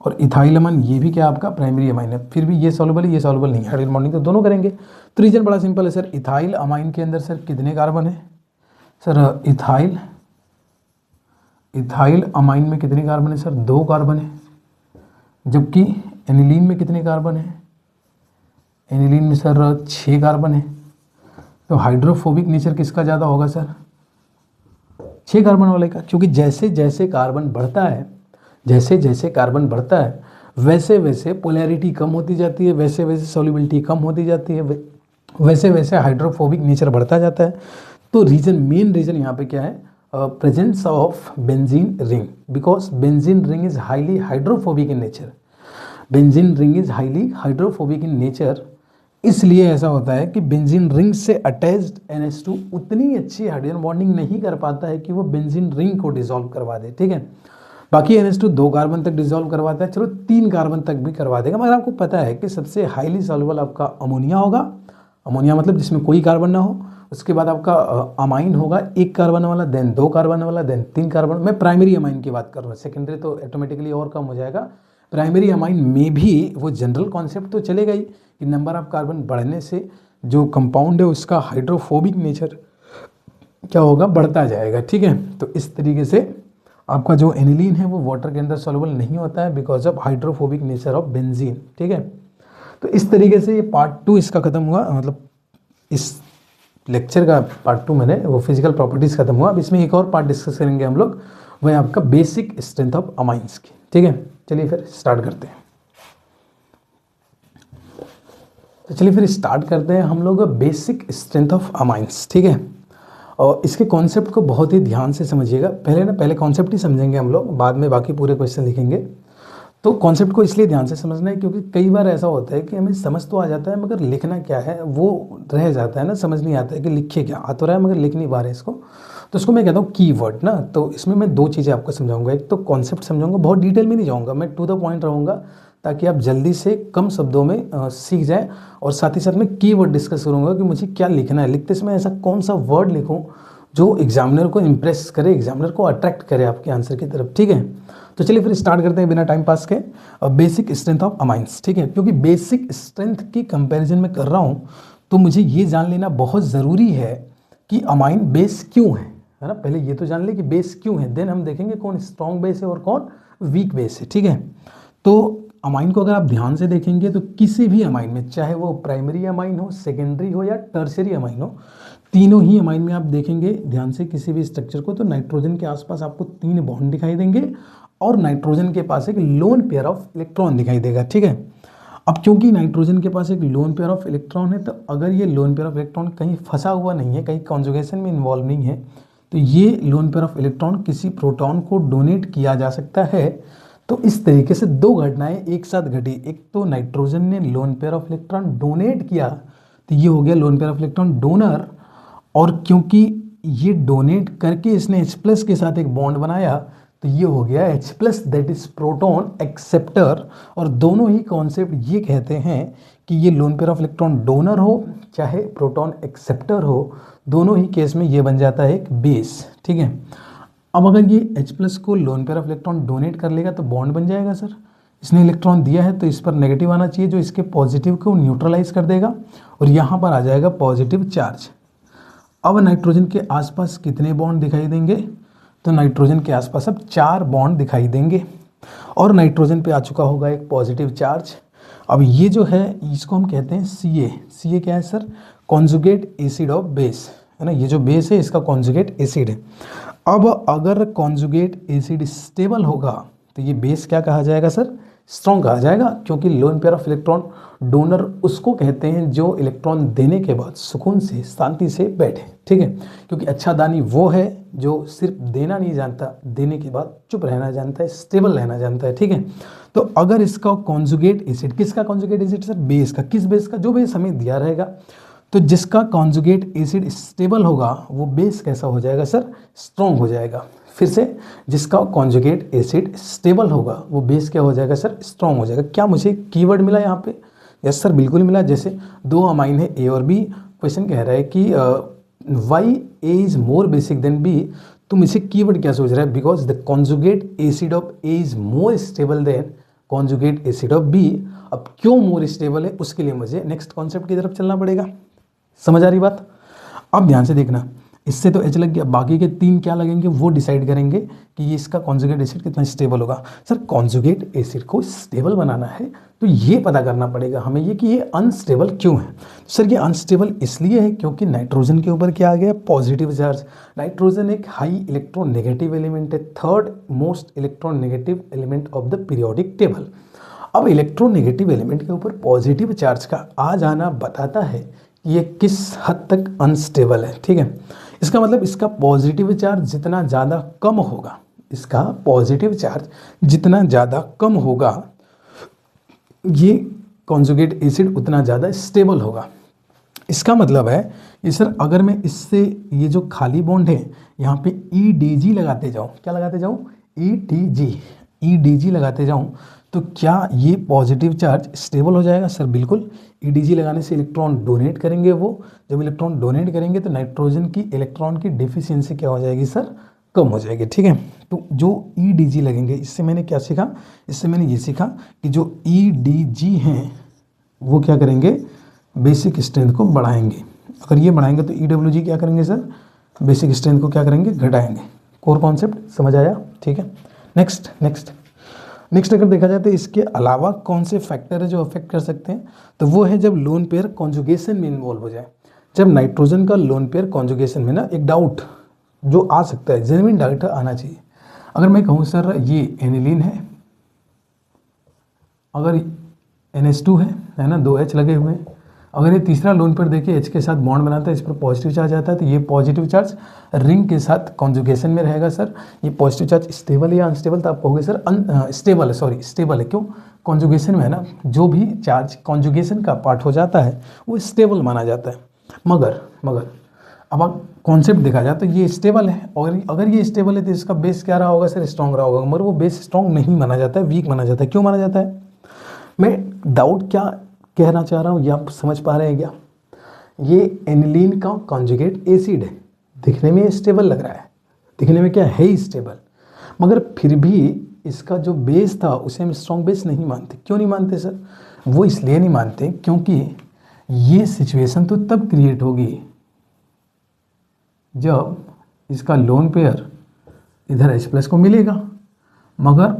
और इथाइल अमाइन ये भी क्या आपका प्राइमरी अमाइन है, फिर भी ये सॉल्युबल है, ये सॉल्युबल नहीं है, हाइड्रोजन बॉन्डिंग तो दोनों करेंगे। तो रीजन बड़ा सिंपल है सर, इथाइल अमाइन के अंदर सर कितने कार्बन है सर, इथाइल अमाइन में कितने कार्बन है सर, 2 कार्बन है, जबकि एनिलीन में कितने कार्बन है, एनिलीन में सर 6 कार्बन है। तो हाइड्रोफोबिक नेचर किसका ज़्यादा होगा सर, 6 कार्बन वाले का, क्योंकि जैसे जैसे कार्बन बढ़ता है, जैसे जैसे कार्बन बढ़ता है वैसे वैसे पोलैरिटी कम होती जाती है, वैसे वैसे सॉल्युबिलिटी कम होती जाती है, वैसे वैसे हाइड्रोफोबिक नेचर बढ़ता जाता है। तो रीजन, मेन रीजन यहाँ पे क्या है, presence of benzene ring, because benzene ring is highly hydrophobic in nature, benzene ring is highly hydrophobic in nature. इसलिए ऐसा होता है कि बेंजीन रिंग से अटैच्ड NH2 उतनी अच्छी हाइड्रोजन बॉन्डिंग नहीं कर पाता है कि वो बेंजीन रिंग को डिसॉल्व करवा दे। ठीक है, बाकी NH2 2 कार्बन तक डिसॉल्व करवाता है, चलो 3 कार्बन तक भी करवा देगा, मगर आपको पता है कि सबसे हाईली सॉल्युबल आपका अमोनिया होगा, अमोनिया मतलब जिसमें कोई कार्बन ना हो। उसके बाद आपका अमाइन होगा 1 कार्बन वाला, देन 2 कार्बन वाला, देन 3 कार्बन। मैं प्राइमरी अमाइन की बात कर रहा हूँ, सेकेंडरी तो ऑटोमेटिकली और कम हो जाएगा। प्राइमरी अमाइन में भी वो जनरल कॉन्सेप्ट तो चलेगा ही कि नंबर ऑफ कार्बन बढ़ने से जो कंपाउंड है उसका हाइड्रोफोबिक नेचर क्या होगा, बढ़ता जाएगा। ठीक है, तो इस तरीके से आपका जो एनिलीन है वो वाटर के अंदर सॉल्युबल नहीं होता है because of hydrophobic nature of benzene. ठीक है, तो इस तरीके से ये पार्ट 2 इसका खत्म हुआ, मतलब इस लेक्चर का पार्ट 2 मैंने वो फिजिकल प्रॉपर्टीज़ खत्म हुआ। अब इसमें एक और पार्ट डिस्कस करेंगे हम लोग, वह है आपका बेसिक स्ट्रेंथ ऑफ अमाइंस की। ठीक है, चलिए फिर स्टार्ट करते हैं। तो चलिए फिर स्टार्ट करते हैं हम लोग बेसिक स्ट्रेंथ ऑफ अमाइंस। ठीक है, और इसके कॉन्सेप्ट को बहुत ही ध्यान से समझिएगा। पहले कॉन्सेप्ट ही समझेंगे हम लोग, बाद में बाकी पूरे क्वेश्चन लिखेंगे। तो कॉन्सेप्ट को इसलिए ध्यान से समझना है क्योंकि कई बार ऐसा होता है कि हमें समझ तो आ जाता है मगर लिखना क्या है वो रह जाता है ना, समझ नहीं आता है कि लिखे क्या, आ तो रहा है मगर लिख नहीं पा रहे इसको। तो इसको मैं कहता हूँ कीवर्ड ना। तो इसमें मैं 2 चीज़ें आपको समझाऊंगा, एक तो कॉन्सेप्ट समझाऊंगा, बहुत डिटेल में नहीं जाऊँगा, मैं टू द पॉइंट रहूँगा ताकि आप जल्दी से कम शब्दों में सीख जाएँ। और साथ ही साथ मैं कीवर्ड डिस्कस करूँगा कि मुझे क्या लिखना है, लिखते समय ऐसा कौन सा वर्ड लिखूँ जो एग्जामिनर को इम्प्रेस करे, एग्जामिनर को अट्रैक्ट करे आपके आंसर की तरफ। ठीक है, तो चलिए फिर स्टार्ट करते हैं बिना टाइम पास के। Basic strength of amines. ठीक है, क्योंकि बेसिक स्ट्रेंथ की कंपैरिजन में कर रहा हूँ तो मुझे ये जान लेना बहुत ज़रूरी है कि अमाइन बेस क्यों है ना। पहले ये तो जान ले कि बेस क्यों है, देन हम देखेंगे कौन स्ट्रॉन्ग बेस है और कौन वीक बेस है। ठीक है, तो अमाइन को अगर आप ध्यान से देखेंगे तो किसी भी अमाइन में, चाहे वो प्राइमरी अमाइन हो, सेकेंडरी हो या टर्शियरी अमाइन हो, तीनों ही अमाइन में आप देखेंगे ध्यान से किसी भी स्ट्रक्चर को तो नाइट्रोजन के आसपास आपको 3 बॉन्ड दिखाई देंगे और नाइट्रोजन के पास एक लोन पेयर ऑफ इलेक्ट्रॉन दिखाई देगा। ठीक है, अब क्योंकि नाइट्रोजन के पास एक लोन पेयर ऑफ इलेक्ट्रॉन है तो अगर ये लोन पेयर ऑफ इलेक्ट्रॉन कहीं फंसा हुआ नहीं है, कहीं कॉन्जुगेशन में इन्वॉल्व नहीं है, तो ये लोन पेयर ऑफ इलेक्ट्रॉन किसी प्रोटॉन को डोनेट किया जा सकता है। तो इस तरीके से 2 घटनाएं एक साथ घटी, एक तो नाइट्रोजन ने lone pair of electron donate किया तो ये हो गया lone pair of electron donor, और क्योंकि ये डोनेट करके इसने H+ के साथ एक बॉन्ड बनाया तो ये हो गया H+, that is proton acceptor. और दोनों ही कॉन्सेप्ट ये कहते हैं कि ये lone pair of electron donor हो चाहे प्रोटॉन एक्सेप्टर हो, दोनों ही केस में ये बन जाता है एक बेस। ठीक है, अब अगर ये H+ को lone pair of electron donate कर लेगा तो बॉन्ड बन जाएगा सर, इसने इलेक्ट्रॉन दिया है तो इस पर नेगेटिव आना चाहिए जो इसके पॉजिटिव को न्यूट्रलाइज कर देगा और यहाँ पर आ जाएगा पॉजिटिव चार्ज। अब नाइट्रोजन के आसपास कितने बॉन्ड दिखाई देंगे, तो नाइट्रोजन के आसपास अब 4 बॉन्ड दिखाई देंगे और नाइट्रोजन पे आ चुका होगा एक पॉजिटिव चार्ज। अब ये जो है इसको हम कहते हैं CA क्या है sir, conjugate acid of base, है ना। ये जो बेस है इसका कॉन्जुगेट एसिड है। अब अगर कॉन्जुगेट एसिड स्टेबल होगा तो ये बेस क्या कहा जाएगा सर, स्ट्रॉन्ग कहा जाएगा, क्योंकि lone pair of electron donor उसको कहते हैं जो इलेक्ट्रॉन देने के बाद सुकून से शांति से बैठे। ठीक है, क्योंकि अच्छा दानी वो है जो सिर्फ देना नहीं जानता, देने के बाद चुप रहना जानता है, स्टेबल रहना जानता है। ठीक है, तो अगर इसका कॉन्जुगेट एसिड, किसका कॉन्जुगेट एसिड सर, बेस का, किस बेस का, जो बेस हमें दिया रहेगा, तो जिसका कॉन्जुगेट एसिड स्टेबल होगा वो बेस कैसा हो जाएगा सर, स्ट्रॉन्ग हो जाएगा। फिर से, जिसका कॉन्जुगेट एसिड स्टेबल होगा वो बेस क्या हो जाएगा सर, स्ट्रॉन्ग हो जाएगा। क्या मुझे कीवर्ड मिला यहाँ पे? यस सर, बिल्कुल मिला। जैसे दो अमाइन है ए और बी, क्वेश्चन कह रहा है कि Y A is more basic than B, तुम इसे कीवर्ड क्या सोच रहा है? Because the conjugate acid of A is more stable than conjugate acid of B. अब क्यों मोर स्टेबल है, उसके लिए मुझे नेक्स्ट कॉन्सेप्ट की तरफ चलना पड़ेगा। समझ आ रही बात? अब ध्यान से देखना, इससे तो एच लग गया, बाकी के तीन क्या लगेंगे वो डिसाइड करेंगे कि ये इसका कॉन्जुगेट एसिड कितना स्टेबल होगा। सर कॉन्जुगेट एसिड को स्टेबल बनाना है तो ये पता करना पड़ेगा हमें ये कि ये अनस्टेबल क्यों है। तो सर ये अनस्टेबल इसलिए है क्योंकि नाइट्रोजन के ऊपर क्या आ गया, पॉजिटिव चार्ज। नाइट्रोजन एक हाई इलेक्ट्रॉन नेगेटिव एलिमेंट है, third most electron negative element of the periodic table. अब इलेक्ट्रोनेगेटिव एलिमेंट के ऊपर पॉजिटिव चार्ज का आ जाना बताता है कि ये किस हद तक अनस्टेबल है। ठीक है, इसका मतलब इसका पॉजिटिव चार्ज जितना ज़्यादा कम होगा, इसका पॉजिटिव चार्ज जितना ज़्यादा कम होगा, ये कॉन्जुगेट एसिड उतना ज़्यादा स्टेबल होगा। इसका मतलब है कि सर अगर मैं इससे ये जो खाली बॉन्ड है यहाँ पे EDG लगाते जाऊँ, क्या लगाते जाऊँ, EDG लगाते जाऊँ, तो क्या ये पॉजिटिव चार्ज स्टेबल हो जाएगा? सर बिल्कुल। EDG लगाने से इलेक्ट्रॉन डोनेट करेंगे, वो जब इलेक्ट्रॉन डोनेट करेंगे तो नाइट्रोजन की इलेक्ट्रॉन की डिफिशियंसी क्या हो जाएगी सर, कम हो जाएगी। ठीक है, तो जो EDG लगेंगे, इससे मैंने क्या सीखा, इससे मैंने ये सीखा कि जो EDG हैं वो क्या करेंगे, बेसिक स्ट्रेंथ को बढ़ाएंगे। अगर ये बढ़ाएंगे तो EWG क्या करेंगे सर, बेसिक स्ट्रेंथ को क्या करेंगे, घटाएंगे। कोर कॉन्सेप्ट समझ आया? ठीक है, नेक्स्ट अगर देखा जाए तो इसके अलावा कौन से फैक्टर है जो अफेक्ट कर सकते हैं, तो वो है जब लोन पेयर कॉन्जुगेशन में इन्वॉल्व हो जाए। जब नाइट्रोजन का लोन पेयर कॉन्जुगेशन में ना, एक डाउट जो आ सकता है, जेन्युइन डाउट आना चाहिए। अगर मैं कहूँ सर ये एनिलीन है, अगर NH2 है ना, 2 H लगे हुए हैं, अगर ये तीसरा लोन पेयर देखिए H के साथ बॉन्ड बनाता है, इस पर पॉजिटिव चार्ज आता है, तो ये पॉजिटिव चार्ज रिंग के साथ कॉन्जुगेशन में रहेगा। सर ये पॉजिटिव चार्ज स्टेबल है या अनस्टेबल? तो आप कहोगे सर स्टेबल है, सॉरी स्टेबल है। क्यों? कॉन्जुगेशन में है ना, जो भी चार्ज कॉन्जुगेशन का पार्ट हो जाता है वो स्टेबल माना जाता है। मगर अब आप कॉन्सेप्ट देखा जाए तो ये स्टेबल है, और अगर ये स्टेबल है तो इसका बेस क्या रहा होगा सर, स्ट्रॉन्ग रहा होगा। मगर वो बेस स्ट्रॉन्ग नहीं माना जाता है, वीक माना जाता है। क्यों माना जाता है? मैं डाउट क्या कहना चाह रहा हूँ ये आप समझ पा रहे हैं क्या? ये एनिलीन का कॉन्जुगेट एसिड है, दिखने में स्टेबल लग रहा है, दिखने में क्या है, स्टेबल, मगर फिर भी इसका जो बेस था उसे हम स्ट्रॉन्ग बेस नहीं मानते। क्यों नहीं मानते सर? वो इसलिए नहीं मानते क्योंकि ये सिचुएशन तो तब क्रिएट होगी जब इसका लोन पेयर इधर H+ को मिलेगा, मगर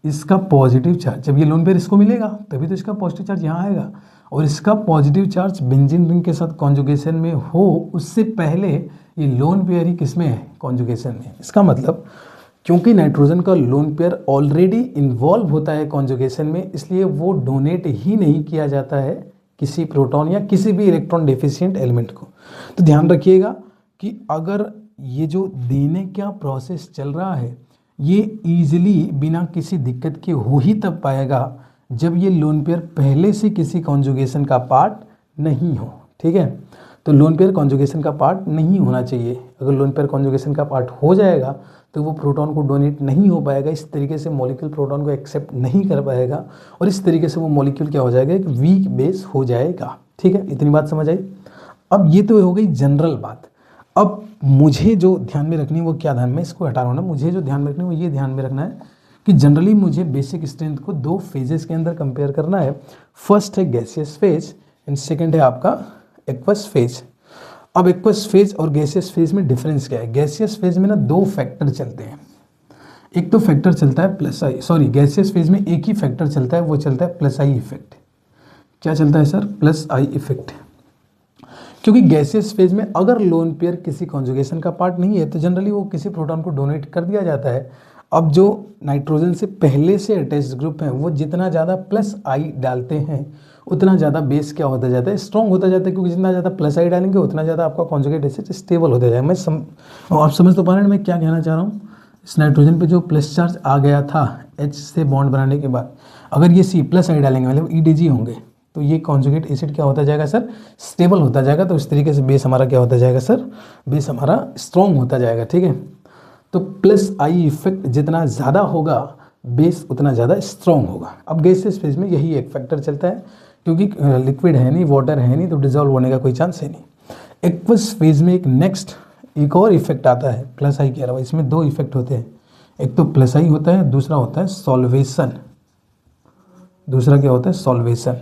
इसका पॉजिटिव चार्ज, जब ये लोन पेयर इसको मिलेगा तभी तो इसका पॉजिटिव चार्ज यहाँ आएगा, और इसका पॉजिटिव चार्ज बेंजीन रिंग के साथ कॉन्जुगेशन में हो उससे पहले ये लोन पेयर ही किस में है, कॉन्जुगेशन में। इसका मतलब क्योंकि नाइट्रोजन का लोन पेयर ऑलरेडी इन्वॉल्व होता है कॉन्जुगेशन में, इसलिए वो डोनेट ही नहीं किया जाता है किसी प्रोटॉन या किसी भी इलेक्ट्रॉन डेफिशिएंट एलिमेंट को। तो ध्यान रखिएगा कि अगर ये जो देने का प्रोसेस चल रहा है ये ईजिली बिना किसी दिक्कत के हो ही तब पाएगा जब ये लोन पेयर पहले से किसी कॉन्जुगेशन का पार्ट नहीं हो। ठीक है, तो लोन पेयर कॉन्जुगेशन का पार्ट नहीं होना चाहिए। अगर लोन पेयर कॉन्जुगेशन का पार्ट हो जाएगा तो वो प्रोटॉन को डोनेट नहीं हो पाएगा, इस तरीके से मॉलिक्यूल प्रोटॉन को एक्सेप्ट नहीं कर पाएगा, और इस तरीके से वो मॉलिक्यूल क्या हो जाएगा, एक वीक बेस हो जाएगा। ठीक है, इतनी बात समझ आई। अब ये तो हो गई जनरल बात। अब मुझे जो ध्यान में रखनी है वो क्या, ध्यान में इसको हटा रहा हूँ ना, मुझे जो ध्यान में रखनी है वो ये ध्यान में रखना है कि जनरली मुझे बेसिक स्ट्रेंथ को 2 फेजेस के अंदर कंपेयर करना है। फर्स्ट है गैसियस फेज एंड सेकंड है आपका एक्वस फेज। अब एक्वस फेज और गैसियस फेज में डिफरेंस क्या है? गैसियस फेज में ना 2 फैक्टर चलते हैं। एक तो फैक्टर चलता है गैसियस फेज में एक ही फैक्टर चलता है, वो चलता है +I इफेक्ट। क्या चलता है सर? +I effect. क्योंकि गैसियस फेज में अगर लोन पेयर किसी कॉन्जुगेशन का पार्ट नहीं है तो जनरली वो किसी प्रोटॉन को डोनेट कर दिया जाता है। अब जो नाइट्रोजन से पहले से अटैच्ड ग्रुप हैं वो जितना ज़्यादा +I डालते हैं उतना ज़्यादा बेस क्या होता जाता है, स्ट्रॉन्ग होता जाता है, क्योंकि जितना ज़्यादा +I डालेंगे उतना ज़्यादा आपका कॉन्जुगेट एसिड स्टेबल होता जाएगा। आप समझ तो पा रहे हैं मैं क्या कहना चाह रहा हूँ? इस नाइट्रोजन पे जो प्लस चार्ज आ गया था H से बॉन्ड बनाने के बाद, अगर ये C +I डालेंगे मतलब EDG होंगे, तो ये कॉन्जुगेट एसिड क्या होता जाएगा सर, स्टेबल होता जाएगा। तो इस तरीके से बेस हमारा क्या होता जाएगा सर, बेस हमारा स्ट्रॉन्ग होता जाएगा, ठीक है। तो प्लस आई इफेक्ट जितना ज़्यादा होगा बेस उतना ज़्यादा स्ट्रॉन्ग होगा। अब गैसियस फेज में यही एक फैक्टर चलता है, क्योंकि लिक्विड है नहीं, वाटर है नहीं, तो डिजॉल्व होने का कोई चांस है नहीं। एक्वस फेज में एक और इफेक्ट आता है प्लस आई के अलावा। इसमें दो इफेक्ट होते हैं, एक तो प्लस आई होता है, दूसरा होता है सॉल्वेशन। दूसरा क्या होता है, सॉल्वेशन।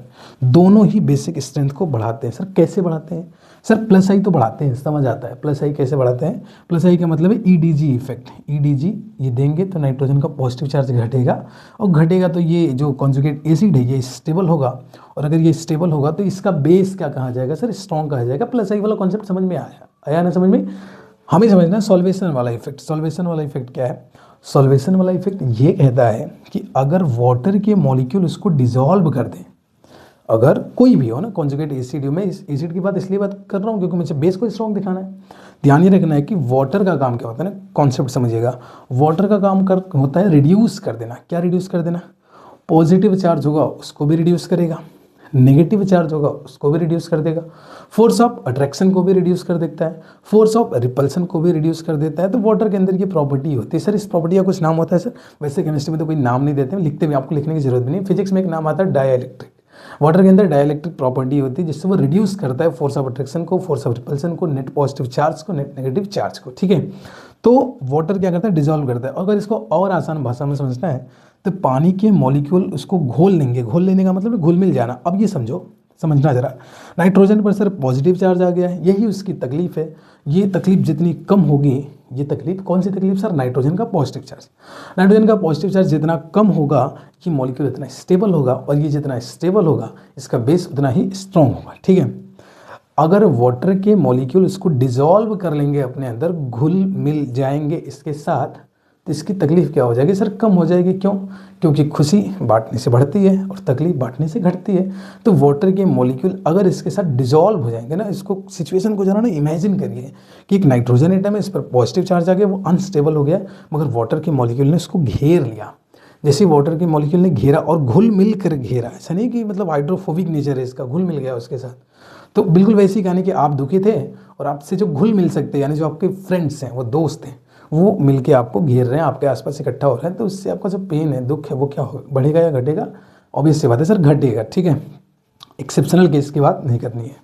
दोनों ही बेसिक स्ट्रेंथ को बढ़ाते हैं। सर कैसे बढ़ाते हैं, सर प्लस आई तो बढ़ाते हैं, समझ आता है। प्लस आई कैसे बढ़ाते हैं, प्लस आई का मतलब है ईडीजी इफेक्ट। ईडीजी ये देंगे तो नाइट्रोजन का पॉजिटिव चार्ज घटेगा, और घटेगा तो ये जो कॉन्जुगेट एसिड है ये स्टेबल होगा, और अगर ये स्टेबल होगा तो इसका बेस क्या कहा जाएगा सर, स्ट्रॉन्ग कहा जाएगा। प्लस आई वाला कॉन्सेप्ट समझ में आया ना समझ में। हमें समझना है सॉल्वेशन वाला इफेक्ट। सॉल्वेशन वाला इफेक्ट क्या है, सॉल्वेशन वाला इफेक्ट ये कहता है कि अगर वाटर के मॉलिक्यूल उसको डिजॉल्व कर दें, अगर कोई भी हो ना कॉन्जुगेट एसिड, मैं इस एसिड की बात इसलिए बात कर रहा हूँ क्योंकि मुझे बेस को स्ट्रॉन्ग दिखाना है। ध्यान ये रखना है कि वाटर का काम क्या होता है ना, कॉन्सेप्ट समझिएगा। वाटर का काम होता है रिड्यूस कर देना। क्या रिड्यूस कर देना, पॉजिटिव चार्ज होगा उसको भी रिड्यूस करेगा, नेगेटिव चार्ज होगा उसको भी रिड्यूस कर देगा, फोर्स ऑफ अट्रैक्शन को भी रिड्यूस कर देता है, फोर्स ऑफ रिपल्सन को भी रिड्यूस कर देता है। तो वाटर के अंदर ये प्रॉपर्टी होती है। सर इस प्रॉपर्टी का कुछ नाम होता है सर, वैसे केमिस्ट्री में तो कोई नाम नहीं देते हैं, लिखते हुए आपको लिखने की जरूरत भी नहीं। फिजिक्स में एक नाम आता है डाइलेक्ट्रिक। वाटर के अंदर डाइलेक्ट्रिक प्रॉपर्टी होती है जिससे वो रिड्यूस करता है फोर्स ऑफ अट्रैक्शन को, फोर्स ऑफ रिपल्सन को, नेट पॉजिटिव चार्ज को, नेट नेगेटिव चार्ज को, ठीक है। तो वाटर क्या करता है, डिजॉल्व करता है। और अगर इसको और आसान भाषा में समझना है तो पानी के मॉलिक्यूल उसको घोल लेंगे। घोल लेने का मतलब घुल मिल जाना। अब ये समझना जरा, नाइट्रोजन पर सर पॉजिटिव चार्ज आ गया है, यही उसकी तकलीफ है। ये तकलीफ जितनी कम होगी, ये तकलीफ कौन सी तकलीफ सर, नाइट्रोजन का पॉजिटिव चार्ज। नाइट्रोजन का पॉजिटिव चार्ज जितना कम होगा ये मॉलिक्यूल इतना स्टेबल होगा, और ये जितना स्टेबल होगा इसका बेस उतना ही स्ट्रॉन्ग होगा, ठीक है। अगर वाटर के मॉलिक्यूल इसको डिजॉल्व कर लेंगे अपने अंदर, घुल मिल जाएंगे इसके साथ, तो इसकी तकलीफ क्या हो जाएगी सर, कम हो जाएगी। क्यों, क्योंकि खुशी बांटने से बढ़ती है और तकलीफ बांटने से घटती है। तो वाटर के मॉलिक्यूल अगर इसके साथ डिजॉल्व हो जाएंगे ना, इसको सिचुएशन को जरा ना इमेजिन करिए कि एक नाइट्रोजन एटम है, इस पर पॉजिटिव चार्ज आ गया, वो अनस्टेबल हो गया, मगर वाटर के मॉलिक्यूल ने इसको घेर लिया। जैसे वाटर के मॉलिक्यूल ने घेरा और घुल मिल कर घेरा, ऐसा नहीं कि मतलब हाइड्रोफोबिक नेचर है इसका, घुल मिल गया उसके साथ। तो बिल्कुल वैसी कहानी कि आप दुखी थे और आपसे जो घुल मिल सकते हैं, यानी जो आपके फ्रेंड्स हैं, वो दोस्त हैं, वो मिलके आपको घेर रहे हैं, आपके आसपास इकट्ठा हो रहे हैं, तो उससे आपका जो पेन है, दुख है, वो क्या हो, बढ़ेगा या घटेगा? ऑब्वियस सी बात है सर, घटेगा, ठीक है। एक्सेप्शनल केस की बात नहीं करनी है।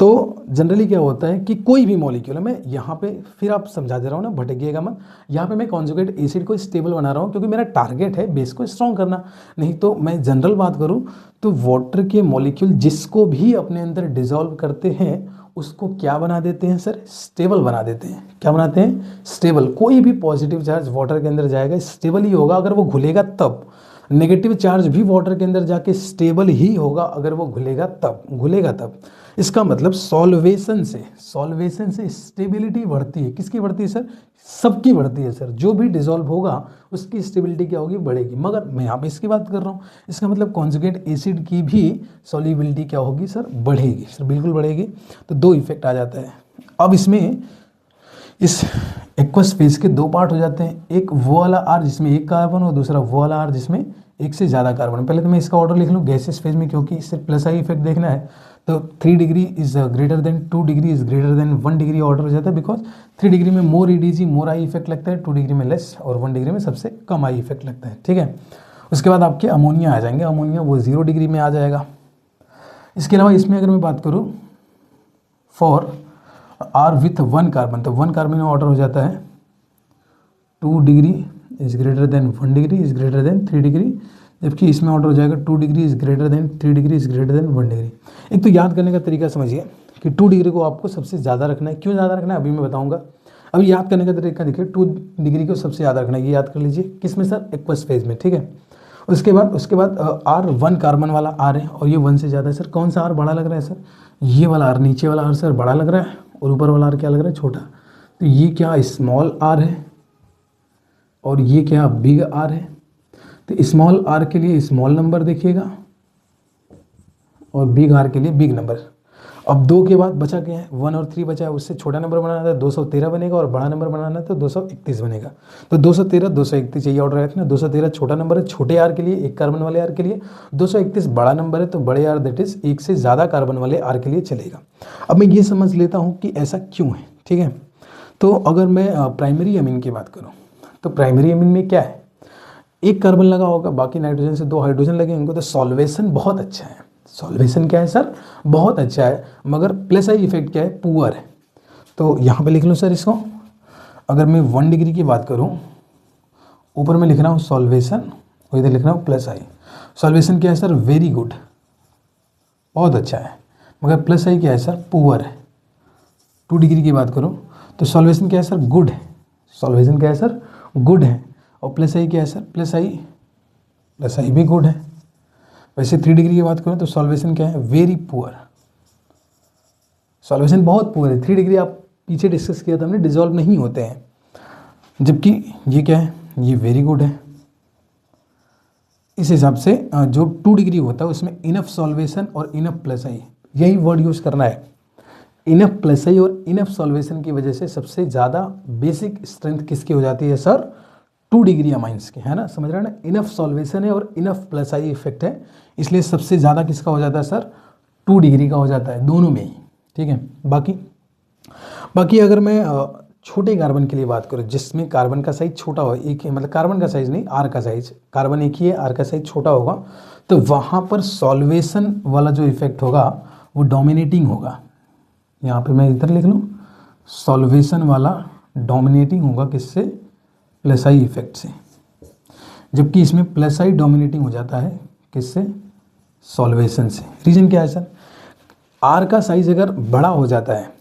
तो जनरली क्या होता है कि कोई भी मॉलिक्यूल है, मैं यहाँ पे फिर आप समझा दे रहा हूँ ना, भटकिएगा मत। यहाँ पे मैं कॉन्जुगेट एसिड को स्टेबल बना रहा हूँ क्योंकि मेरा टारगेट है बेस को स्ट्रॉन्ग करना। नहीं तो मैं जनरल बात करूँ तो वाटर के मॉलिक्यूल जिसको भी अपने अंदर डिजॉल्व करते हैं उसको क्या बना देते हैं सर, स्टेबल बना देते हैं। क्या बनाते हैं, स्टेबल। कोई भी पॉजिटिव चार्ज वाटर के अंदर जाएगा स्टेबल ही होगा अगर वो घुलेगा तब। नेगेटिव चार्ज भी वाटर के अंदर जाके स्टेबल ही होगा अगर वो घुलेगा तब। इसका मतलब सॉल्वेशन से स्टेबिलिटी बढ़ती है। किसकी बढ़ती है सर, सबकी बढ़ती है सर। जो भी डिसॉल्व होगा उसकी स्टेबिलिटी क्या होगी, बढ़ेगी। मगर मैं यहाँ पे इसकी बात कर रहा हूँ, इसका मतलब कॉन्जुगेट एसिड की भी सॉल्युबिलिटी क्या होगी सर, बढ़ेगी सर, बिल्कुल बढ़ेगी। तो दो इफेक्ट आ जाता है। अब इसमें इस एक्वस फेज के दो पार्ट हो जाते हैं, एक वो वाला आर जिसमें एक कार्बन और दूसरा वो वाला आर जिसमें एक से ज़्यादा कार्बन। पहले तो मैं इसका ऑर्डर लिख लूँ गैसेस फेज में, क्योंकि सिर्फ प्लस आई इफेक्ट देखना है। तो 3 degree is greater than 2 degree is greater than 1 degree order हो जाता है, बिकॉज 3 डिग्री में मोर ईडीजी मोर आई इफेक्ट लगता है, 2 डिग्री में लेस, और 1 डिग्री में सबसे कम आई इफेक्ट लगता है, ठीक है। उसके बाद आपके अमोनिया आ जाएंगे, अमोनिया वो 0 डिग्री में आ जाएगा। इसके अलावा इसमें अगर मैं बात करूँ फॉर आर विथ 1 कार्बन, तो 1 कार्बन में ऑर्डर हो जाता है 2 degree is greater than 1 degree is greater than 3 degree, जबकि इसमें ऑर्डर हो जाएगा 2 degree is greater than 3 degree is greater than 1 degree. एक तो याद करने का तरीका समझिए कि 2 डिग्री को आपको सबसे ज़्यादा रखना है। क्यों ज़्यादा रखना है अभी मैं बताऊंगा। अभी याद करने का तरीका देखिए, 2 डिग्री को सबसे ज़्यादा रखना है, ये याद कर लीजिए। किस में सर, एक्वस फेज में, ठीक है। उसके बाद आर 1 कार्बन वाला आर है और ये 1 से ज़्यादा है। सर कौन सा आर बड़ा लग रहा है सर, ये वाला आर, नीचे वाला आर सर बड़ा लग रहा है और ऊपर वाला आर क्या लग रहा है, छोटा। तो ये क्या स्मॉल आर है और ये क्या बिग आर है। तो स्मॉल आर के लिए स्मॉल नंबर देखिएगा और बिग आर के लिए बिग नंबर। अब 2 के बाद बचा क्या है, 1 और 3 बचा है, उससे छोटा नंबर बनाना है 213 बनेगा और बड़ा नंबर बनाना है तो 231 बनेगा। तो 213 231 यही ऑर्डर रखना। 213 छोटा नंबर है छोटे आर के लिए, एक कार्बन वाले आर के लिए। 231 बड़ा नंबर है तो बड़े आर दैट इज एक से ज़्यादा कार्बन वाले आर के लिए चलेगा। अब मैं ये समझ लेता हूँ कि ऐसा क्यों है, ठीक है। तो अगर मैं प्राइमरी अमीन की बात करूँ तो प्राइमरी अमीन में क्या है, एक कार्बन लगा होगा, बाकी नाइट्रोजन से 2 हाइड्रोजन लगे होंगे, तो सॉल्वेशन बहुत अच्छा है। सॉल्वेशन क्या है सर, बहुत अच्छा है, मगर प्लस आई इफेक्ट क्या है, पुअर है। तो यहाँ पे लिख लूँ सर इसको, अगर मैं 1 डिग्री की बात करूँ, ऊपर में लिख रहा हूँ सॉल्वेशन और इधर लिख रहा हूँ प्लस आई। सॉल्वेशन क्या है सर, वेरी गुड, बहुत अच्छा है, मगर प्लस आई क्या है सर, पुअर है। 2 डिग्री की बात करूँ तो सॉल्वेशन क्या है सर, गुड है। सॉल्वेशन क्या है सर, गुड है। और प्लस आई क्या है सर, प्लस आई भी गुड है। वैसे 3 डिग्री की बात करें तो सॉल्वेशन क्या है, वेरी पुअर। सॉल्वेशन बहुत पुअर है। 3 डिग्री आप पीछे डिस्कस किया था हमने, डिजॉल्व नहीं होते हैं, जबकि ये क्या है, ये वेरी गुड है। इस हिसाब से जो 2 डिग्री होता है उसमें इनफ सॉल्वेशन और इनफ प्लस आई, यही वर्ड यूज़ करना है। इनफ प्लस आई और इनफ सॉल्वेशन की वजह से सबसे ज़्यादा बेसिक स्ट्रेंथ किसकी हो जाती है सर, 2 डिग्री अमाइंस के, है ना, समझ रहे हैं ना। इनफ सॉल्वेशन है और इनफ प्लस आई इफेक्ट है, इसलिए सबसे ज़्यादा किसका हो जाता है सर, 2 डिग्री का हो जाता है, दोनों में ही, ठीक है। बाकी अगर मैं छोटे कार्बन के लिए बात करूँ, जिसमें कार्बन का साइज छोटा हो, एक मतलब कार्बन का साइज नहीं, आर का साइज, कार्बन एक ही है, आर का साइज छोटा होगा, तो वहाँ पर सॉल्वेशन वाला जो इफेक्ट होगा वो डोमिनेटिंग होगा। यहाँ पे मैं इधर लिख लूँ, सॉल्वेशन वाला डोमिनेटिंग होगा किससे, प्लस आई इफेक्ट से, जबकि इसमें प्लस आई डोमिनेटिंग हो जाता है किससे, सॉल्वेशन से। रीजन क्या है सर, आर का साइज अगर बड़ा हो जाता है,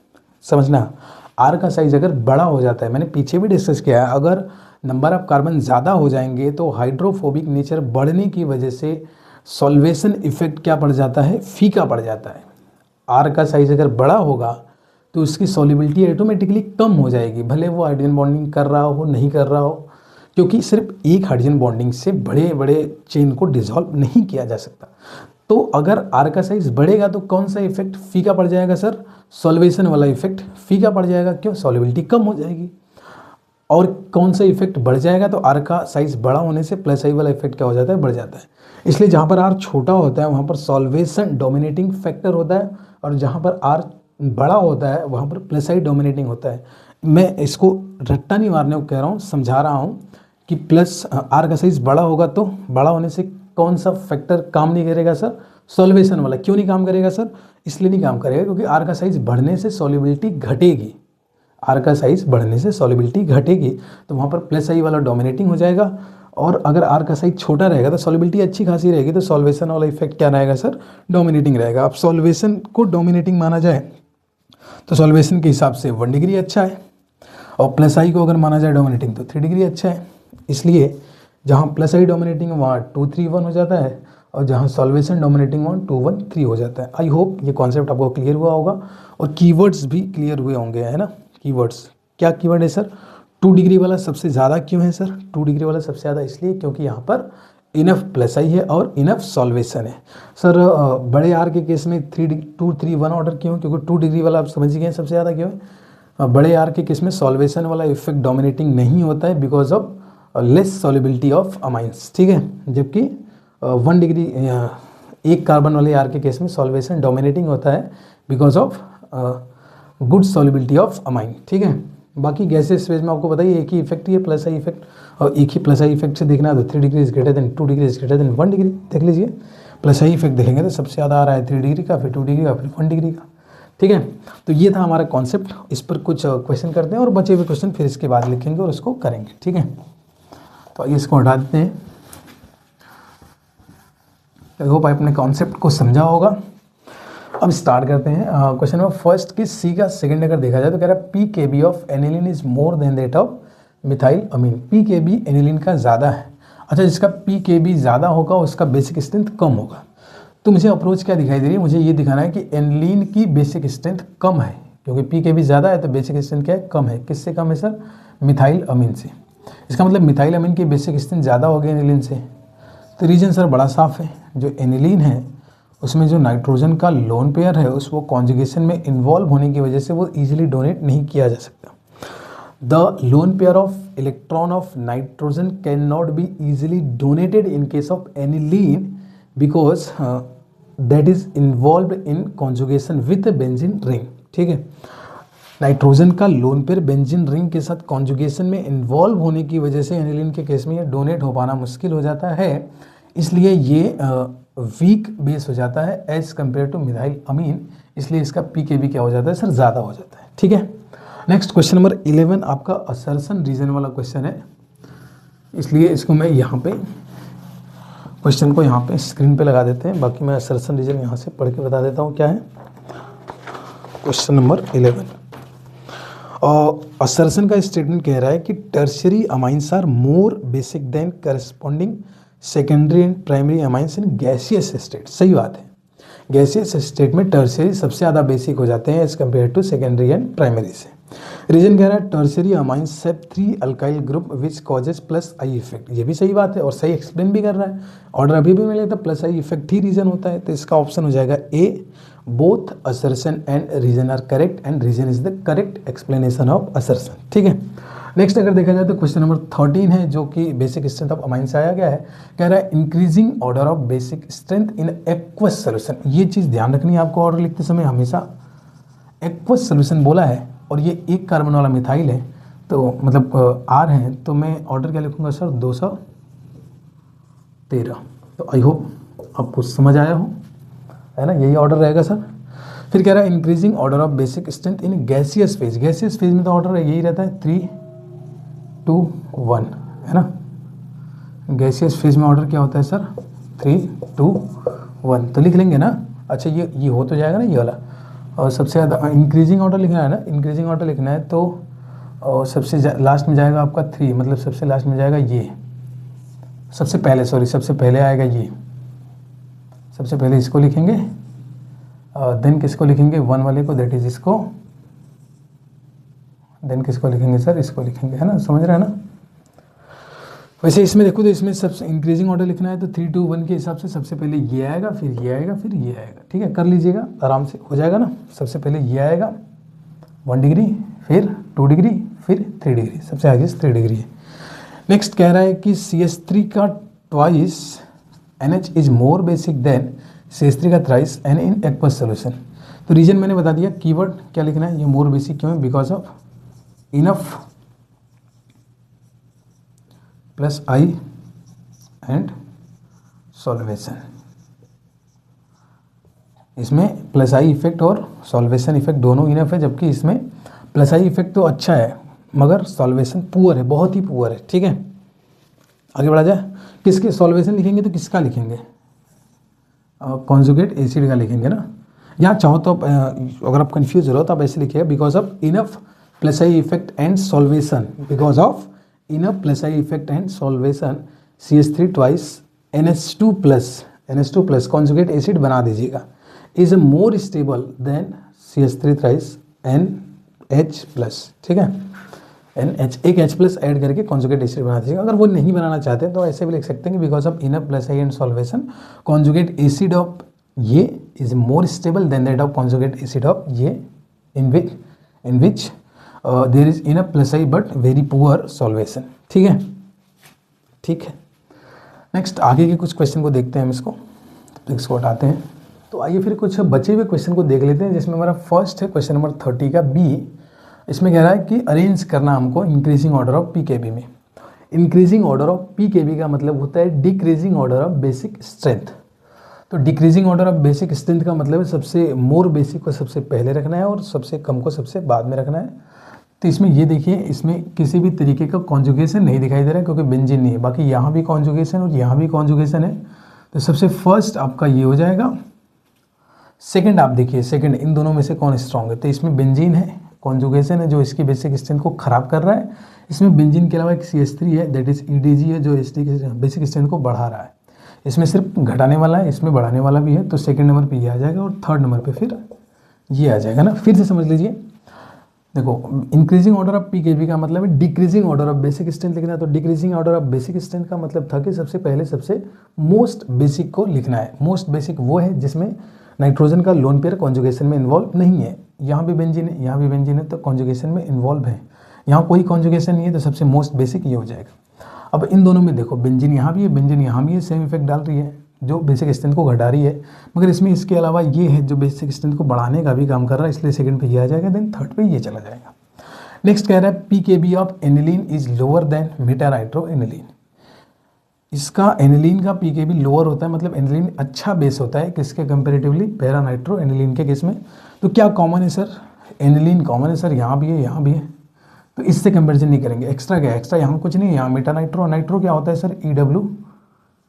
समझना, आर का साइज अगर बड़ा हो जाता है, मैंने पीछे भी डिस्कस किया है, अगर नंबर ऑफ कार्बन ज़्यादा हो जाएंगे तो हाइड्रोफोबिक नेचर बढ़ने की वजह से सॉल्वेशन इफेक्ट क्या पड़ जाता है, फीका पड़ जाता है। आर का साइज अगर बड़ा होगा तो उसकी सॉल्युबिलिटी ऑटोमेटिकली कम हो जाएगी, भले वो हाइड्रोजन बॉन्डिंग कर रहा हो नहीं कर रहा हो, क्योंकि सिर्फ एक हाइड्रोजन बॉन्डिंग से बड़े बड़े चेन को डिसॉल्व नहीं किया जा सकता। तो अगर आर का साइज बढ़ेगा तो कौन सा इफेक्ट फीका पड़ जाएगा सर, सॉल्वेशन वाला इफेक्ट फीका पड़ जाएगा, क्यों, सॉल्युबिलिटी कम हो जाएगी। और कौन सा इफेक्ट बढ़ जाएगा, तो आर का साइज बड़ा होने से प्लस आई वाला इफेक्ट क्या हो जाता है, बढ़ जाता है। इसलिए जहाँ पर आर छोटा होता है वहाँ पर सॉल्वेशन डोमिनेटिंग फैक्टर होता है, और जहाँ पर आर बड़ा होता है वहाँ पर प्लस आई डोमिनेटिंग होता है। मैं इसको रट्टा नहीं मारने को कह रहा हूँ, समझा रहा हूँ कि प्लस आर का साइज बड़ा होगा तो बड़ा होने से कौन सा फैक्टर काम नहीं करेगा सर, सॉल्वेशन वाला। क्यों नहीं काम करेगा सर, इसलिए नहीं काम करेगा क्योंकि आर का साइज बढ़ने से सॉल्युबिलिटी घटेगी। आर का साइज बढ़ने से सॉल्युबिलिटी घटेगी, तो वहाँ पर प्लस आई वाला डोमिनेटिंग हो जाएगा। और अगर आर का साइज छोटा रहेगा तो सॉल्युबिलिटी अच्छी खासी रहेगी, तो सॉल्वेशन वाला इफेक्ट क्या रहेगा सर, डोमिनेटिंग रहेगा। अब सॉल्वेशन को डोमिनेटिंग माना जाए तो सॉल्वेशन के हिसाब से 1 डिग्री अच्छा है, और प्लस आई को अगर माना जाए डोमिनेटिंग तो 3 डिग्री अच्छा है। इसलिए जहाँ प्लस आई डोमिनेटिंग वहाँ 2 3 1 हो जाता है, और जहाँ सॉल्वेशन डोमिनेटिंग वहाँ 2 1 3 हो जाता है। आई होप ये कॉन्सेप्ट आपको क्लियर हुआ होगा, और कीवर्ड्स भी क्लियर हुए होंगे, है ना। कीवर्ड्स, क्या कीवर्ड है सर, 2 डिग्री वाला सबसे ज़्यादा क्यों है सर, 2 डिग्री वाला सबसे ज़्यादा इसलिए क्योंकि यहाँ पर इनफ प्लस आई है और इनफ सॉल्वेशन है। सर बड़े आर के केस में 2 3 1 ऑर्डर क्यों, क्योंकि 2 डिग्री वाला आप समझ गए सबसे ज़्यादा क्यों है। बड़े आर के केस में सॉल्वेशन वाला इफेक्ट डोमिनेटिंग नहीं होता है because of less solubility of amines, ठीक है। जबकि 1 डिग्री एक कार्बन वाले आर के केस में सॉल्वेशन डोमिनेटिंग होता है because of good solubility of amine, ठीक है। बाकी गैसेस फेज में आपको बताइए एक ही इफेक्ट ही है, प्लस आई इफेक्ट, और एक ही प्लस आई इफेक्ट से देखना है तो 3 degree is greater than 2 degree is greater than 1 degree. देख लीजिए प्लस आई इफेक्ट देखेंगे तो सबसे ज़्यादा आ रहा है 3 डिग्री का, फिर 2 डिग्री का, फिर 1 डिग्री का, ठीक है। तो ये था हमारा कॉन्सेप्ट। इस पर कुछ क्वेश्चन करते हैं और बचे हुए क्वेश्चन फिर इसके बाद लिखेंगे और उसको करेंगे, ठीक है। तो आइए इसको हटा देते हैं। आई होप आपने कॉन्सेप्ट को समझा होगा। अब स्टार्ट करते हैं। क्वेश्चन नंबर फर्स्ट की सी का सेकंड अगर देखा जाए तो कह रहा है p K b of aniline is more than that of methyl amine. P K b aniline का ज़्यादा है। अच्छा, जिसका पी के बी ज़्यादा होगा उसका बेसिक स्ट्रेंथ कम होगा। तो मुझे अप्रोच क्या दिखाई दे रही है, मुझे ये दिखाना है कि एनिलीन की बेसिक स्ट्रेंथ कम है, क्योंकि पी के बी ज़्यादा है तो बेसिक स्ट्रेंथ क्या है, कम है। किससे कम है सर, मिथाइल अमीन से। इसका मतलब मिथाइल अमीन की बेसिक स्ट्रेंथ ज़्यादा होगी एनिलीन से। तो रीजन सर बड़ा साफ है, जो एनिलीन है उसमें जो नाइट्रोजन का लोन पेयर है उस वो कॉन्जुगेशन में इन्वॉल्व होने की वजह से वो इजीली डोनेट नहीं किया जा सकता। The lone pair of electron of nitrogen can not be easily donated in case of aniline because that is involve in conjugation with benzene ring. ठीक है, नाइट्रोजन का लोन पेयर बेंजीन रिंग के साथ conjugation में involve होने की वजह से एनिलीन के केस में ये डोनेट हो पाना मुश्किल हो जाता है, इसलिए ये वीक बेस हो जाता है एज कम्पेयर टू मिथाइल अमीन, इसलिए इसका पीकेबी क्या हो जाता है सर, ज़्यादा हो जाता है। ठीक है, नेक्स्ट क्वेश्चन नंबर 11 आपका असर्शन रीजन वाला क्वेश्चन है, इसलिए इसको मैं यहाँ पे क्वेश्चन को यहाँ पे स्क्रीन पे लगा देते हैं, बाकी मैं असर्शन रीजन यहाँ से पढ़ के बता देता हूँ क्या है। क्वेश्चन नंबर 11 और असर्शन का स्टेटमेंट कह रहा है कि tertiary amines are more basic than corresponding secondary and primary amines in gaseous state. सही बात है, गैसियस स्टेट में टर्शियरी सबसे ज़्यादा बेसिक हो जाते हैं as compare to secondary and primary से। रीजन कह रहा है tertiary amines have 3 alkyl group which causes plus I effect. ये भी सही बात है और सही एक्सप्लेन भी कर रहा है, ऑर्डर अभी भी मिले तो प्लस आई इफेक्ट ही रीजन होता है, तो इसका ऑप्शन हो जाएगा A. Both assertion and reason are correct and reason is the correct explanation of assertion. ठीक है, नेक्स्ट अगर देखा जाए तो क्वेश्चन नंबर 13 है जो कि बेसिक स्ट्रेंथ ऑफ अमाइन से आया गया है। कह रहा है increasing order of basic strength in aqueous solution. ये चीज़ ध्यान रखनी है आपको, ऑर्डर लिखते समय हमेशा एक्वस सोल्यूशन बोला है और ये एक कार्बन वाला मिथाइल है, तो मतलब आर है, तो मैं ऑर्डर क्या लिखूंगा सर 213। तो आई होप आपको समझ आया हो, है ना, यही ऑर्डर रहेगा सर। फिर कह रहा है increasing order of basic strength in gaseous phase. Gaseous phase में तो ऑर्डर यही रहता है 3, 2, 1, है ना। गैसियस फेज में ऑर्डर क्या होता है सर 3, 2, 1, तो लिख लेंगे ना। अच्छा ये हो तो जाएगा ना ये वाला, और सबसे ज़्यादा इंक्रीजिंग ऑर्डर लिखना है ना, इंक्रीजिंग ऑर्डर लिखना है तो और सबसे लास्ट में जाएगा आपका 3, मतलब सबसे लास्ट में जाएगा ये, सबसे पहले आएगा ये, सबसे पहले इसको लिखेंगे, देन किसको लिखेंगे 1 वाले को, दैट इज इसको, देन किसको लिखेंगे सर, इसको लिखेंगे, है ना, समझ रहे हैं ना। वैसे इसमें देखो तो इसमें सबसे इंक्रीजिंग ऑर्डर लिखना है तो 3, 2, 1 के हिसाब से सबसे पहले ये आएगा, फिर ये आएगा, फिर ये आएगा। ठीक है, कर लीजिएगा आराम से, हो जाएगा ना। सबसे पहले ये आएगा 1 डिग्री, फिर 2 डिग्री, फिर 3 डिग्री, सबसे आगे 3 डिग्री है। नेक्स्ट कह रहा है कि CH3 का twice NH is more basic than CH3 का thrice N in aqueous solution. तो रीजन मैंने बता दिया, कीवर्ड क्या लिखना है, ये मोर बेसिक क्यों है, because of enough plus I and solvation. इसमें प्लस आई इफेक्ट और सॉल्वेशन इफेक्ट दोनों इनफ है, जबकि इसमें प्लस आई इफेक्ट तो अच्छा है मगर सॉल्वेशन पुअर है, बहुत ही पुअर है। ठीक है, आगे बढ़ा जाए। किसके सॉल्वेशन लिखेंगे तो किसका लिखेंगे, कॉन्जुगेट एसिड का लिखेंगे ना। यहाँ चाहो तो अगर आप कंफ्यूज हो तो आप ऐसे लिखिएगा, because of enough plus I effect and solvation, because of enough plus I effect and solvation CH3 twice NH2 plus conjugate acid बना दीजिएगा, is more stable then CH3 thrice NH plus. ठीक है, NH एक H plus add करके conjugate acid बना दीजिएगा। अगर वो नहीं बनाना चाहते तो ऐसे भी लिख सकते हैं कि because of enough plus I and solvation conjugate acid of ये is more stable than that of conjugate acid of ये in which there is enough plus I but very poor solvation. ठीक है, ठीक है। नेक्स्ट आगे के कुछ question को देखते हैं हम, इसको हटाते हैं। तो आइए फिर कुछ बचे हुए क्वेश्चन को देख लेते हैं, जिसमें हमारा फर्स्ट है क्वेश्चन नंबर 30 का बी। इसमें कह रहा है कि अरेंज करना हमको इंक्रीजिंग ऑर्डर ऑफ पीकेबी में। इंक्रीजिंग ऑर्डर ऑफ पीकेबी का मतलब होता है decreasing order of basic strength. तो decreasing order of basic strength का मतलब है सबसे मोर बेसिक को सबसे पहले रखना है और सबसे कम को सबसे बाद में रखना है। तो इसमें ये देखिए, इसमें किसी भी तरीके का कॉन्जुगेशन नहीं दिखाई दे रहा है क्योंकि बेंजीन नहीं है, बाकी यहाँ भी कॉन्जुगेशन और यहाँ भी कॉन्जुगेशन है। तो सबसे फर्स्ट आपका ये हो जाएगा। सेकंड आप देखिए, सेकंड इन दोनों में से कौन स्ट्रॉन्ग है, तो इसमें बेंजीन है, कॉन्जुगेशन है जो इसकी बेसिक स्ट्रेंथ को खराब कर रहा है। इसमें बेंजीन के अलावा एक CH3 है दैट इज EDG है जो इसकी बेसिक स्ट्रेंथ को बढ़ा रहा है। इसमें सिर्फ घटाने वाला है, इसमें बढ़ाने वाला भी है। तो सेकंड नंबर पे ये आ जाएगा और थर्ड नंबर पे फिर ये आ जाएगा ना। फिर से समझ लीजिए, देखो इंक्रीजिंग ऑर्डर ऑफ पीकेबी का मतलब है decreasing order of basic strength लिखना है। तो decreasing order of basic strength का मतलब था कि सबसे पहले सबसे मोस्ट बेसिक को लिखना है। मोस्ट बेसिक वो है जिसमें नाइट्रोजन का लोन पेयर कॉन्जुगेशन में इन्वॉल्व नहीं है। यहाँ भी बेंजीन है, यहाँ भी बेंजीन है, तो कॉन्जुगेशन में इन्वॉल्व है। यहाँ कोई कॉन्जुगेशन नहीं है, तो सबसे मोस्ट बेसिक ये हो जाएगा। अब इन दोनों में देखो बेंजीन यहाँ भी है, बेंजीन यहाँ भी है, सेम इफेक्ट डाल रही है जो बेसिक स्ट्रेंथ को घटा रही है। मगर इसमें इसके अलावा ये है जो बेसिक स्ट्रेंथ को बढ़ाने का भी काम कर रहा है, इसलिए सेकंड पे ये आ जाएगा, देन थर्ड पे ये चला जाएगा। नेक्स्ट कह रहा है pKb of aniline is lower than meta nitro aniline. इसका एनिलीन का पीकेबी लोअर होता है, मतलब एनिलीन अच्छा बेस होता है किसके कंपेरेटिवली, पैरा नाइट्रो एनिलीन के केस में। तो क्या कॉमन है सर, एनिलीन कॉमन है सर, यहाँ भी है यहाँ भी है, तो इससे कंपेरिजन नहीं करेंगे। एक्स्ट्रा क्या है, एक्स्ट्रा यहाँ कुछ नहीं है, यहाँ मेटा नाइट्रो, नाइट्रो क्या होता है सर,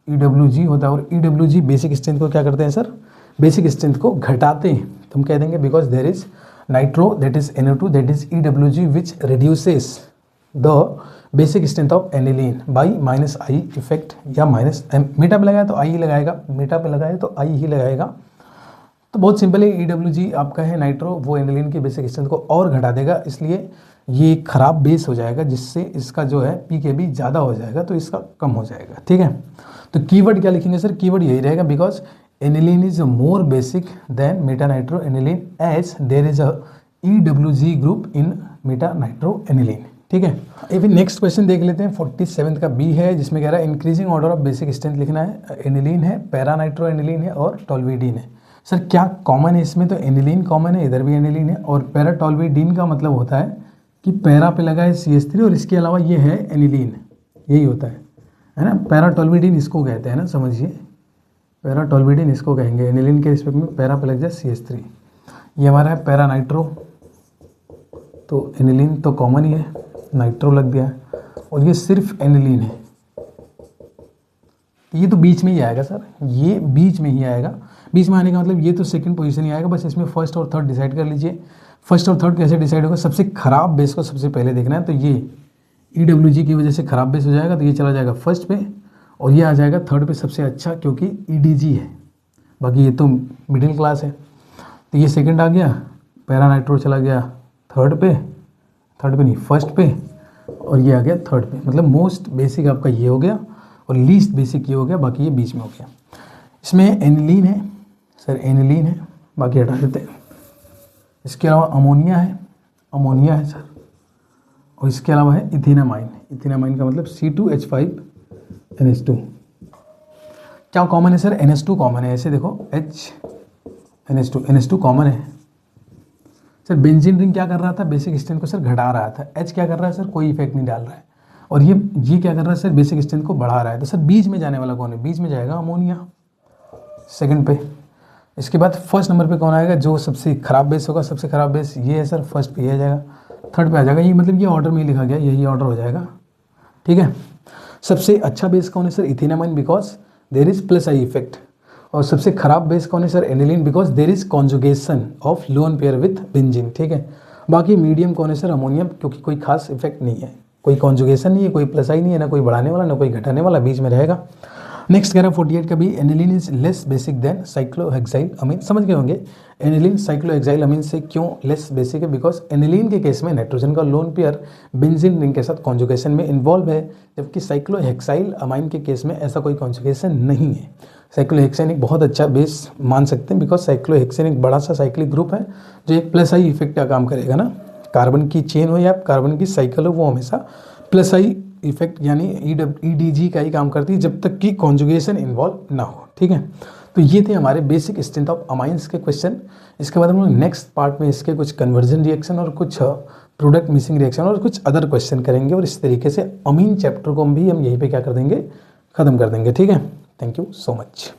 EWG होता है, और EWG बेसिक स्ट्रेंथ को क्या करते हैं सर, बेसिक स्ट्रेंथ को घटाते हैं। तुम कह देंगे because there is nitro that is NO2 that is EWG which reduces the basic strength of aniline by minus I effect, या माइनस मीटा पे लगाया तो आई ही लगाएगा, मीटा पे लगाया तो आई ही लगाएगा। तो बहुत सिंपल है, EWG आपका है नाइट्रो, वो एनिलीन की बेसिक स्ट्रेंथ को और घटा देगा, इसलिए ये खराब बेस हो जाएगा, जिससे इसका जो है पीकेबी ज़्यादा हो जाएगा, तो इसका कम हो जाएगा। ठीक है, तो कीवर्ड क्या लिखेंगे सर, कीवर्ड यही रहेगा because aniline is more basic than meta nitro aniline as there is a EWG group in meta nitro aniline. ठीक है, फिर नेक्स्ट क्वेश्चन देख लेते हैं। 47 का बी है, जिसमें कह रहा है increasing order of basic strength लिखना है। एनिलीन है, पैरा नाइट्रो एनिलीन है और टॉल्विडीन है। सर क्या कॉमन है इसमें, तो एनिलीन कॉमन है, इधर भी एनिलीन है, और पैरा टॉल्विडीन का मतलब होता है कि पैरा पे लगा है CH3 और इसके अलावा ये है एनिलीन, यही होता है ना। पैरा टॉल्विडीन इसको कहते हैं ना, समझिए, पैरा टॉल्विडीन इसको कहेंगे, एनिलीन के रिस्पेक्ट में पैरा पे लग जाए CH3। ये हमारा है पैरा नाइट्रो, तो एनिलीन तो कॉमन ही है, नाइट्रो लग गया है, और ये सिर्फ एनिलीन है, ये तो बीच में ही आएगा सर, ये बीच में ही आएगा। बीच में आने का मतलब ये तो सेकंड पोजीशन ही आएगा, बस इसमें फर्स्ट और थर्ड डिसाइड कर लीजिए। फर्स्ट और थर्ड कैसे डिसाइड होगा, सबसे खराब बेस को सबसे पहले देखना है, तो ये EWG की वजह से खराब बेस हो जाएगा, तो ये चला जाएगा फर्स्ट पे, और ये आ जाएगा थर्ड पे सबसे अच्छा, क्योंकि EDG है, बाकी ये तो मिडिल क्लास है। तो ये सेकंड आ गया, पैरा नाइट्रो चला गया थर्ड पे नहीं फर्स्ट पे, और ये आ गया थर्ड पे, मतलब मोस्ट बेसिक आपका ये हो गया और लीस्ट बेसिक ये हो गया, बाकी ये बीच में हो गया। इसमें एनिलीन है सर, एनिलीन है, बाकी हटा देते हैं। इसके अलावा अमोनिया है सर, और इसके अलावा है इथेनामाइन। इथेनामाइन का मतलब C2H5NH2। क्या कॉमन है सर, NH2 कॉमन है, ऐसे देखो NH2 कॉमन है सर। बेंजीन रिंग क्या कर रहा था, बेसिक स्ट्रेंथ को सर घटा रहा था। H क्या कर रहा है सर, कोई इफेक्ट नहीं डाल रहा है, और ये क्या कर रहा है सर, बेसिक स्ट्रेंथ को बढ़ा रहा है। तो सर बीच में जाने वाला कौन है, बीच में जाएगा अमोनिया सेकंड पे। इसके बाद फर्स्ट नंबर पे कौन आएगा, जो सबसे खराब बेस होगा, सबसे खराब बेस ये है सर, फर्स्ट पे ये आ जाएगा, थर्ड पे आ जाएगा। ये मतलब ये ऑर्डर में ही लिखा गया, यही ऑर्डर हो जाएगा। ठीक है, सबसे अच्छा बेस कौन है sir, ethanamine, because there is plus I effect. और सबसे खराब बेस कौन है sir, aniline, because there is conjugation of lone pair with benzene. ठीक है, बाकी मीडियम कौन है सर, अमोनियम, क्योंकि कोई खास इफेक्ट नहीं है, कोई कॉन्जुगेशन नहीं है, कोई प्लस आई नहीं है, ना कोई बढ़ाने वाला ना कोई घटाने वाला, बीच में रहेगा। नेक्स्ट कह रहा है 48 का भी, aniline is less basic than cyclohexyl amine. समझ गए होंगे एनिलीन साइक्लोहेक्साइल अमीन से क्यों लेस बेसिक है, बिकॉज एनिलीन के केस में नाइट्रोजन का लोन पेयर बेंजीन रिंग के साथ कॉन्जुगेशन में इन्वॉल्व है, जबकि साइक्लोहेक्साइल अमाइन के केस में ऐसा कोई कॉन्जुगेशन नहीं है। साइक्लोहेक्सेन एक बहुत अच्छा बेस मान सकते हैं, बिकॉज साइक्लोहेक्सेन एक बड़ा सा साइक्लिक ग्रुप है जो एक प्लस आई इफेक्ट का काम करेगा ना। कार्बन की चेन हो या कार्बन की साइकिल हो, वो हमेशा प्लस आई इफेक्ट यानी EDG का ही काम करती है, जब तक कि कॉन्जुगेशन इन्वॉल्व ना हो। ठीक है, तो ये थे हमारे बेसिक स्ट्रेंथ ऑफ अमाइंस के क्वेश्चन। इसके बाद हम लोग नेक्स्ट पार्ट में इसके कुछ कन्वर्जन रिएक्शन और कुछ प्रोडक्ट मिसिंग रिएक्शन और कुछ अदर क्वेश्चन करेंगे, और इस तरीके से अमीन चैप्टर को भी हम यहीं पे क्या कर देंगे, ख़त्म कर देंगे। ठीक है, थैंक यू सो मच।